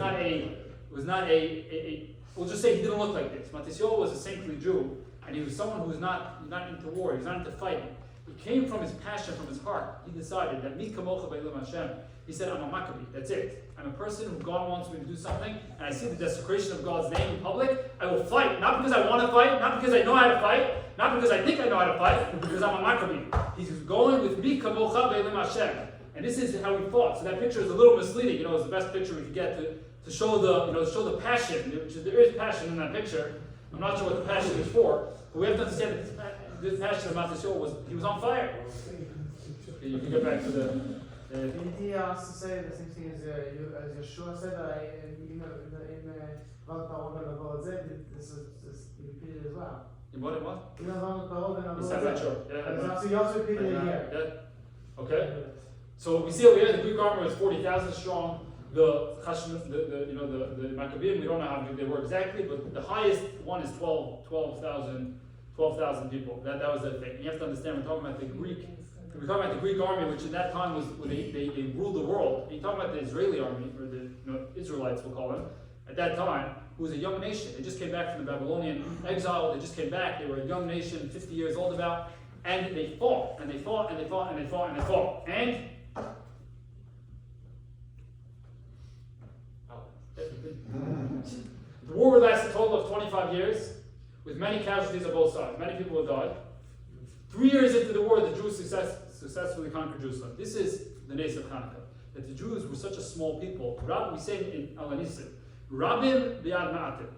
not a we'll just say he didn't look like this. Matisyahu was a saintly Jew, and he was someone who was not into war, he was not into fighting. It came from his passion, from his heart. He decided that Mi kamocha be'elim Hashem. He said, I'm a Maccabee, that's it. I'm a person who God wants me to do something, and I see the desecration of God's name in public. I will fight, not because I want to fight, not because I know how to fight, not because I think I know how to fight, but because I'm a Maccabee. He's going with Mi kamocha be'elim Hashem. And this is how he fought. So that picture is a little misleading. It's the best picture we could get to show the passion. There is passion in that picture. I'm not sure what the passion is for, but we have to understand that this passion of Matisyahu he was on fire. You can go back to the. Did he also say the same thing as Yeshua said that in this is repeated as well? In what? He said that, sure. So he also repeated it here. Yeah. Okay. So we see over here the Greek army was 40,000 strong. The Maccabean, we don't know how big they were exactly, but the highest one is 12,000 people. That was the thing. You have to understand, we're talking about the Greek army, which at that time was they ruled the world. And you're talking about the Israeli army, or the Israelites, we'll call them, at that time, who was a young nation. They just came back from the Babylonian exile. They just came back. They were a young nation, 50 years old about, and they fought, and they fought, and they fought, and they fought, and they fought. And the war would last a total of 25 years, with many casualties on both sides. Many people would die. 3 years into the war, the Jews successfully conquered Jerusalem. This is the Nes of Chanukah, that the Jews were such a small people. We say in Al-Anisim, Rabim bi'ad ma'atim.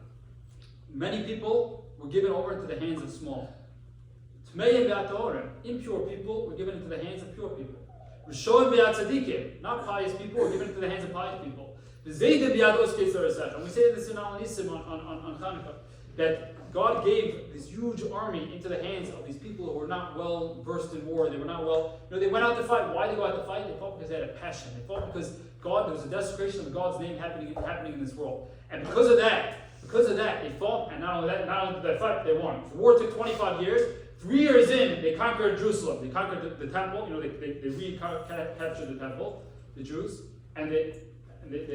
Many people were given over into the hands of small. Tmeim bi'ad ta'orim. Impure people were given into the hands of pure people. Rishonim bi'ad tzadikim. Not pious people were given into the hands of pious people. And we say this in Al-Anisim on Chanukah, that God gave this huge army into the hands of these people who were not well versed in war. They were not well, they went out to fight. Why did they go out to fight? They fought because they had a passion. They fought because there was a desecration of God's name happening in this world. And because of that, they fought, and not only did they fight, they won. The war took 25 years. 3 years in, they conquered Jerusalem. They conquered the temple. They recaptured the temple, the Jews, and they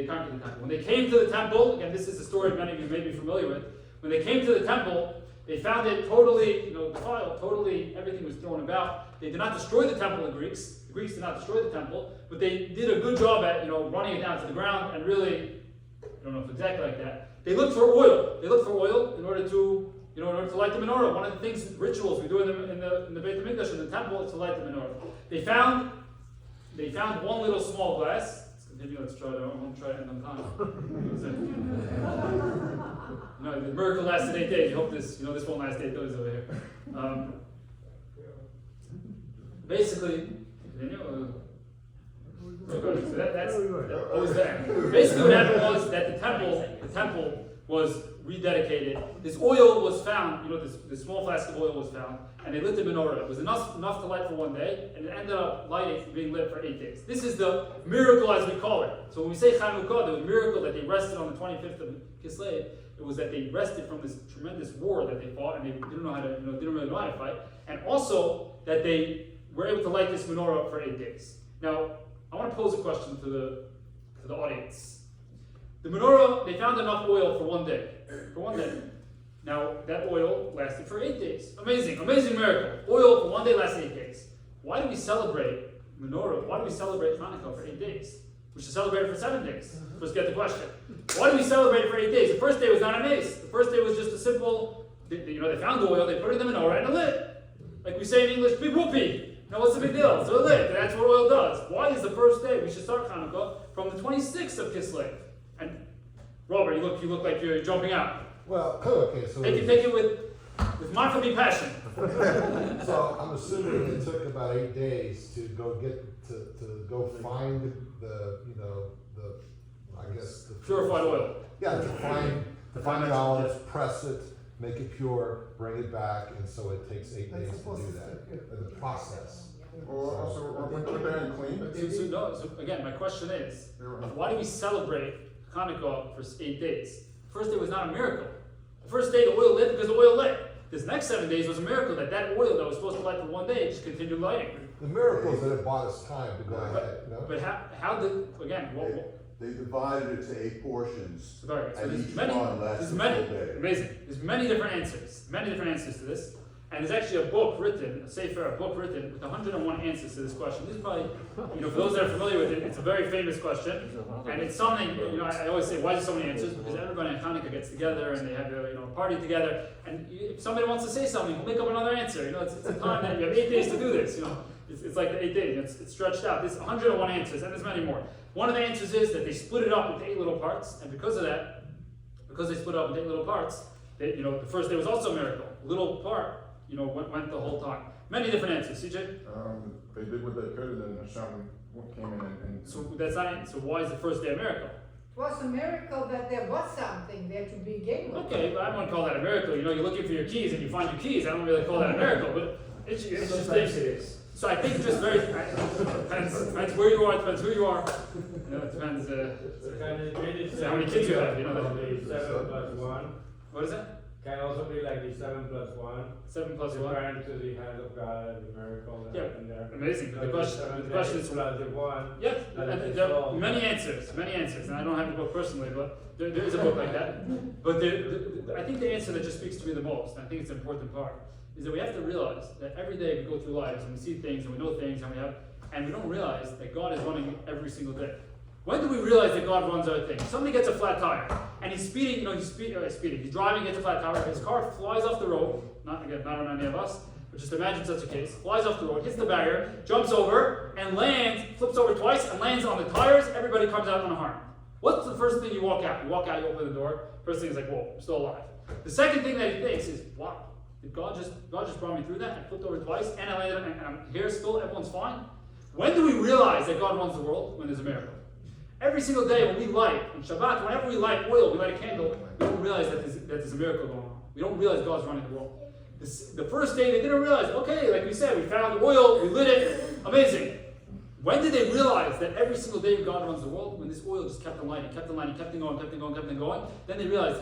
conquered the temple. When they came to the temple, again, this is a story many of you may be familiar with. When they came to the temple, they found it totally, defiled. Totally, everything was thrown about. They did not destroy the temple, the Greeks. The Greeks did not destroy the temple, but they did a good job at, running it down to the ground and really, I don't know if exactly like that. They looked for oil. They looked for oil in order to, in order to light the menorah. One of the things, rituals we do in the Beit HaMikdash, in the temple, is to light the menorah. They found one little small glass. Let's try it. I won't try it in time. The miracle lasted 8 days. You hope this won't last 8 days over here. Basically, so that's always there. Basically, what happened was that the temple was rededicated. This oil was found. This small flask of oil was found, and they lit the menorah. It was enough to light for 1 day, and it ended up being lit for 8 days. This is the miracle, as we call it. So when we say Chanukah, the miracle that they rested on the 25th of Kislev, it was that they rested from this tremendous war that they fought, and they didn't really know how to fight, and also that they were able to light this menorah for 8 days. Now, I want to pose a question to the audience. The menorah, they found enough oil for 1 day. For 1 day. Now, that oil lasted for 8 days. Amazing miracle. Oil for 1 day lasted 8 days. Why do we celebrate menorah? Why do we celebrate Hanukkah for 8 days? We should celebrate it for 7 days. Let's get the question. Why do we celebrate it for 8 days? The first day was not an ace. The first day was just a simple, they found the oil, they put it in the menorah, and it lit. Like we say in English, beep whoopee. Now what's the big deal? So it lit. That's what oil does. Why is the first day? We should start Hanukkah from the 26th of Kislev. And Robert, you look like you're jumping out. Well, okay, so. Take it with Maccabee passion. So I'm assuming it took about 8 days to go find the Purified oil. Yeah, to find the olives, press it, make it pure, bring it back, and so it takes 8 days to do that. The process. Well, also, when they're in clean, So again, my question is, why do we celebrate Hanukkah for 8 days? The first day was not a miracle. The first day the oil lit because the oil lit. This next 7 days was a miracle that oil that was supposed to light for 1 day just continued lighting. The miracle is that it bought us time to go ahead. But how did, again, They divided it to 8 portions, sorry, so and there's each many, one lasted there's many, a full day. amazing. There's many different answers to this. And there's actually a book written with 101 answers to this question. This is probably, for those that are familiar with it, it's a very famous question. And it's something, I always say, why is there so many answers? Because everybody in Hanukkah gets together and they have a party together. And if somebody wants to say something, we'll make up another answer. It's a time that you have 8 days to do this. It's like the 8 days. It's stretched out. There's 101 answers, and there's many more. One of the answers is that they split it up into 8 little parts, and because of that, because they split it up into 8 little parts, the first day was also a miracle. A little part, went the whole time. Many different answers. CJ? they did what they could, and then Hashem came in and So that's not it. So why is the first day a miracle? It was a miracle that there was something there to begin with. Okay, but I wouldn't call that a miracle. You're looking for your keys and you find your keys. I don't really call that a miracle, but it's just Sometimes it is. So I think just depends where you are, depends who you are. It depends how many kids you have. 7 plus 1. What is that? Can also be like the 7 plus 1. 7 plus 1. Referring to the hand of God and the miracle that happened there. Amazing. So The question is plus the 1. yes, and there are many answers, and I don't have the book personally, but there is a book like that. But I think the answer that just speaks to me the most, and I think it's an important part, is that we have to realize that every day we go through lives and we see things and we know things and we don't realize that God is running every single day. When do we realize that God runs our things? Somebody gets a flat tire and he's speeding, he's driving, gets a flat tire, his car flies off the road, not on any of us, but just imagine such a case, flies off the road, hits the barrier, jumps over, and lands, flips over twice, and lands on the tires, everybody comes out unharmed. What's the first thing you walk out? You walk out, you open the door, first thing is like, whoa, I'm still alive. The second thing that he thinks is, wow, did God just brought me through that? I flipped over twice, and I landed, and I'm here still, everyone's fine? When do we realize that God runs the world? When there's a miracle. Every single day when we light, on Shabbat, whenever we light oil, we light a candle, we don't realize that there's a miracle going on. We don't realize God's running the world. The first day they didn't realize, okay, like we said, we found the oil, we lit it, amazing. When did they realize that every single day God runs the world? When this oil just kept on lighting, kept on going. Then they realized,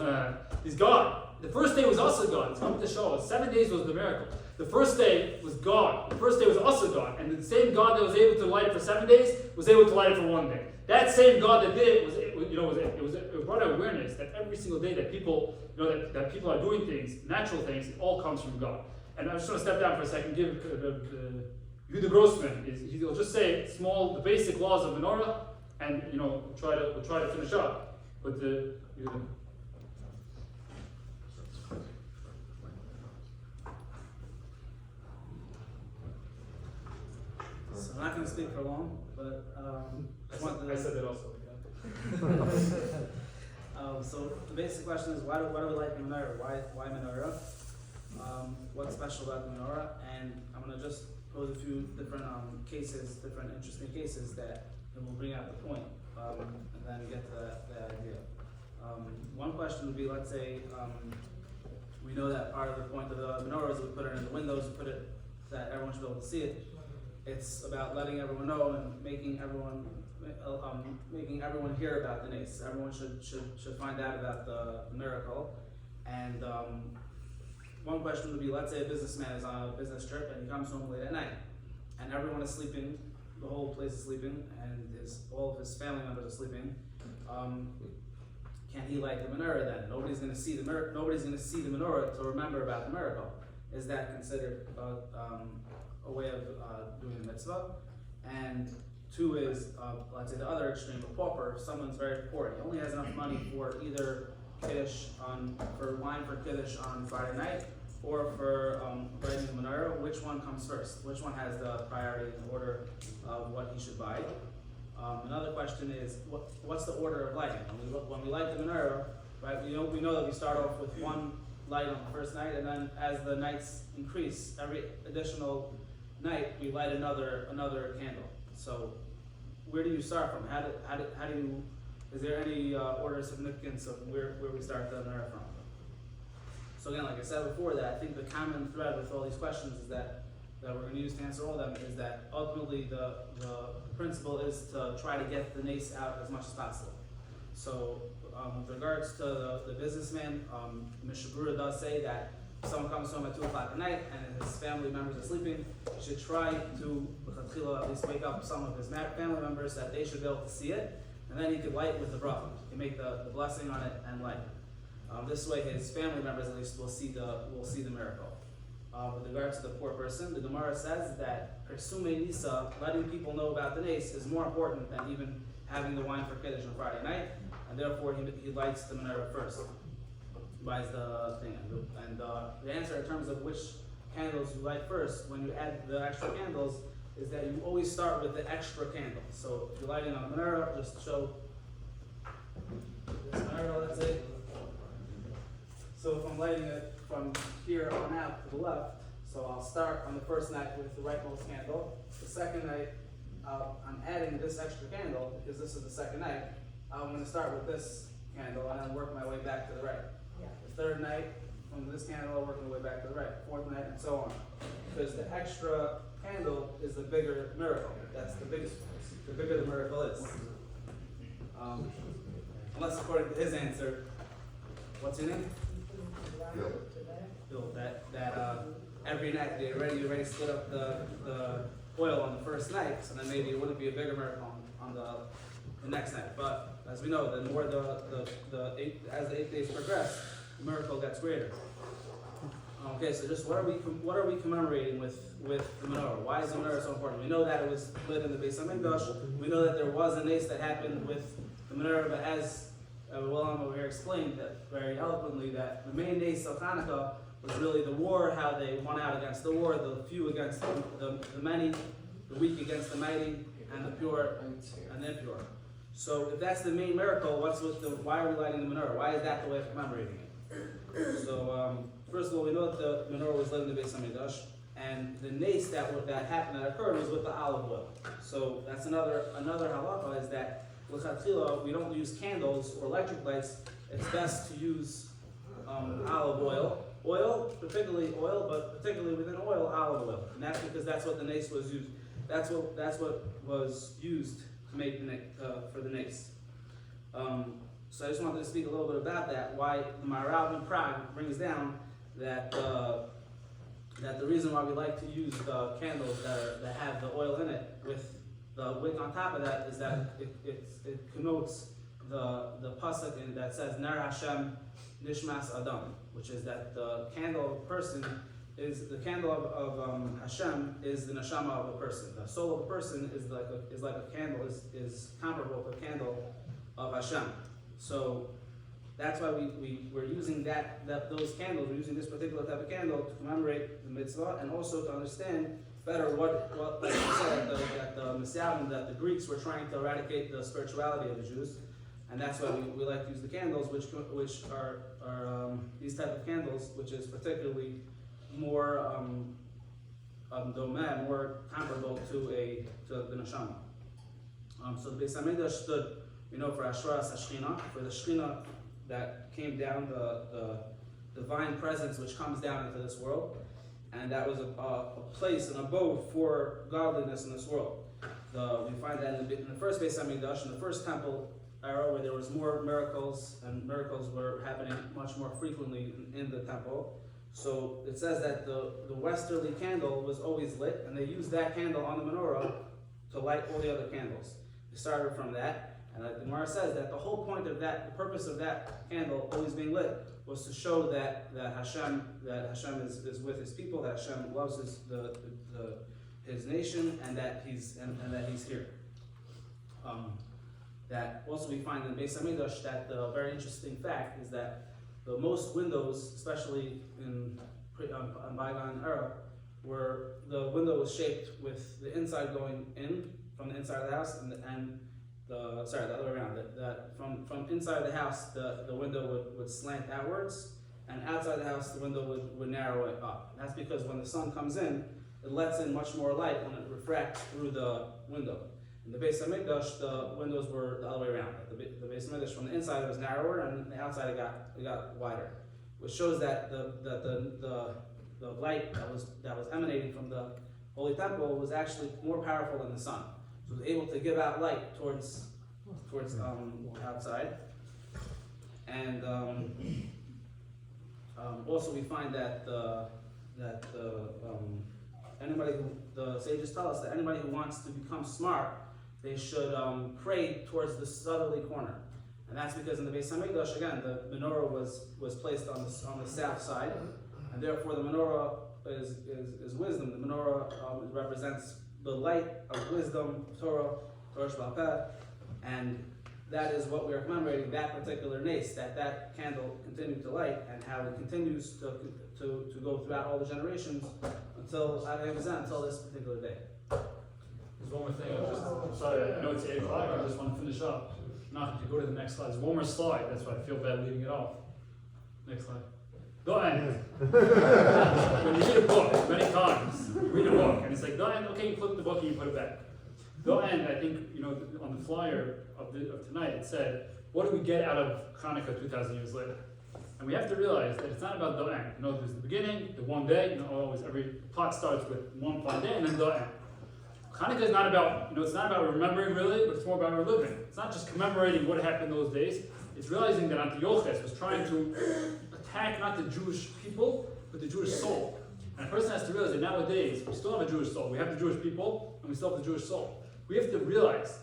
he's God. The first day was also God. It's coming to show us. 7 days was the miracle. The first day was God. The first day was also God. And the same God that was able to light it for 7 days was able to light it for 1 day. That same God that did it brought awareness that every single day that people, that people are doing things, natural things, it all comes from God. And I just want to step down for a second, give Yehuda Grossman he'll just say the basic laws of menorah, and we'll try to finish up with the. So I'm not going to speak for long, but I just want to. I said that also. So the basic question is why do we like the menorah? Why menorah? What's special about the menorah? And I'm going to just pose a few different different interesting cases that will bring out the point, and then get to that idea. One question would be, let's say we know that part of the point of the menorah is we put it in the windows, we put it that everyone should be able to see it. It's about letting everyone know and making everyone hear about the nace. Everyone should find out about the miracle. And one question would be, let's say a businessman is on a business trip and he comes home late at night, and everyone is sleeping, the whole place is sleeping, and all of his family members are sleeping. Can he light the menorah then? Nobody's going to see the menorah to remember about the miracle. Is that considered a way of doing the mitzvah? And two is, let's say the other extreme, a pauper. Someone's very poor. He only has enough money for either kiddush for wine for kiddush on Friday night, or for lighting the menorah. Which one comes first? Which one has the priority in order of what he should buy? Another question is, what's the order of lighting? When we light the menorah, right? We know that we start off with one light on the first night, and then as the nights increase, every additional night we light another candle. So where do you start from? How do you? Is there any order of significance of where we start the menorah from? So again, like I said before, that I think the common thread with all these questions is that we're going to use to answer all of them is that ultimately the principle is to try to get the nace out as much as possible. So with regards to the businessman, Mishabura does say that if someone comes home at 2 o'clock at night and his family members are sleeping, he should try to at least wake up some of his family members that they should be able to see it, and then he could light with the bracha. He can make the blessing on it and light. This way his family members at least will see the miracle. With regards to the poor person, the Gemara says that Persume Nisa, letting people know about the nace, is more important than even having the wine for Kiddush on Friday night, and therefore he lights the menorah first. Buys the thing. And the answer in terms of which candles you light first, when you add the extra candles, is that you always start with the extra candle. So if you're lighting on a menorah, just to show this menorah, let's say. So if I'm lighting it from here on out to the left, so I'll start on the first night with the rightmost candle. The second night, I'm adding this extra candle because this is the second night. I'm going to start with this candle and then work my way back to the right. Yeah. The third night, from this candle, I'll work my way back to the right. Fourth night, and so on. Because the extra candle is the bigger miracle. That's the biggest. The bigger the miracle is. Unless according to his answer, what's your name? Bill. That every night you already split up the oil on the first night, so then maybe it wouldn't be a bigger miracle on the next night. But as we know, the more as the 8 days progress, the miracle gets greater. Okay, so just what are we commemorating with the menorah? Why is the menorah so important? We know that it was lit in the Beis Hamikdash. We know that there was a nace that happened with the menorah, but as Willem over here explained that very eloquently, that the main nace of Chanukah was really the war, how they won out against the war, the few against the many, the weak against the mighty, and the pure and the impure. So if that's the main miracle, why are we lighting the menorah? Why is that the way of commemorating it? So first of all, we know that the menorah was lit in the Beis Hamikdash, and the nace that occurred was with the olive oil. So that's another halacha is that l'chatchila we don't use candles or electric lights. It's best to use olive oil, particularly oil, but particularly within oil, olive oil, and that's because that's what the nace was used. That's what was used to make for the nace. So I just wanted to speak a little bit about that. Why the Maharal in Prague brings down that the reason why we like to use the candles that have the oil in it with the wick on top of that is that it connotes the pasuk that says Ner Hashem Nishmas Adam, which is that the candle person is the candle of Hashem is the neshama of a person. The soul of a person is like a candle, is comparable to a candle of Hashem. So that's why we're using those candles. We're using this particular type of candle to commemorate the mitzvah, and also to understand better what like you said, that the Messiah, that the Greeks were trying to eradicate the spirituality of the Jews, and that's why we like to use the candles, which are these type of candles, which is particularly more domeh, more comparable to the neshama. So the Beis Hamikdash stood, for Ashras Hashchina, for the Shechina that came down, the divine presence which comes down into this world, and that was a place, an abode for godliness in this world. We find that in the first Beis Hamikdash, in the first temple era, where there was more miracles, and miracles were happening much more frequently in the temple. So it says that the westerly candle was always lit, and they used that candle on the menorah to light all the other candles. They started from that. And like the Gemara says that the whole point of that, the purpose of that candle always being lit, was to show that Hashem is with His people, that Hashem loves His nation, and that He's here. That also we find in Beis Hamikdash that the very interesting fact is that the most windows, especially in bygone era, where the window was shaped with the inside going in from the inside of the house, and the other way around. That from inside the house, the window would slant outwards, and outside the house, the window would narrow it up. And that's because when the sun comes in, it lets in much more light when it refracts through the window. In the Beis Hamikdash, the windows were the other way around. The Beis Hamikdash, from the inside it was narrower, and the outside it got wider, which shows that the light that was emanating from the Holy Temple was actually more powerful than the sun. So it was able to give out light towards outside. And also we find that the sages tell us that anybody who wants to become smart, they should pray towards the southerly corner. And that's because in the Beis Hamikdash, again, the menorah was placed on the south side, and therefore the menorah is wisdom. The menorah represents the light of wisdom, Torah Sheba'al Peh, and that is what we are commemorating, that particular nace, that candle continued to light, and how it continues to go throughout all the generations until this particular day. There's one more thing. I'm sorry, I know it's 8 o'clock. I just want to finish up. Not to go to the next slide. There's one more slide. That's why I feel bad leaving it off. Next slide. Do'en. When you read a book many times, you read a book and it's like Do'en. Okay, you flip the book and you put it back. Do'en. I think on the flyer of tonight it said, "What do we get out of Chanukah 2,000 years later?" And we have to realize that it's not about Do'en. There's the beginning, the one day. Always every plot starts with one fine day and then Do'en. Hanukkah is not about, it's not about remembering really, but it's more about reliving. It's not just commemorating what happened those days. It's realizing that Antiochus was trying to attack not the Jewish people, but the Jewish soul. And a person has to realize that nowadays, we still have a Jewish soul. We have the Jewish people, and we still have the Jewish soul. We have to realize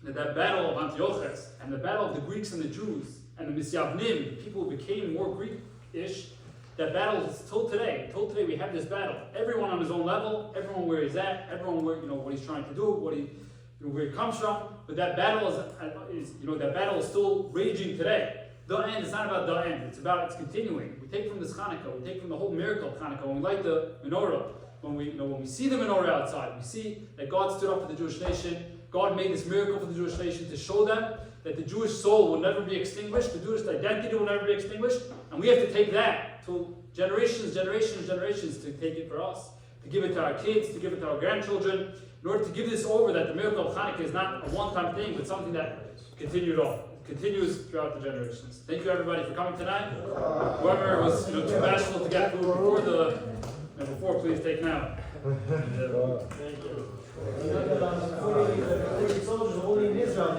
that battle of Antiochus, and the battle of the Greeks and the Jews, and the Misyavnim, the people who became more Greek-ish, that battle is till today. Till today we have this battle. Everyone on his own level, everyone where he's at, everyone where what he's trying to do, where he comes from. But that battle is still raging today. Do'en is not about Do'en. It's continuing. We take from this Chanukah. We take from the whole miracle of Chanukah. When we light the menorah, when we see the menorah outside, we see that God stood up for the Jewish nation. God made this miracle for the Jewish nation to show them that the Jewish soul will never be extinguished. The Jewish identity will never be extinguished, and we have to take that to generations to take it for us, to give it to our kids, to give it to our grandchildren, in order to give this over that the miracle of Chanukah is not a one-time thing, but something that continues throughout the generations. Thank you everybody for coming tonight. Whoever was too bashful to get food before, please take now. Thank you. The soldiers only in Israel.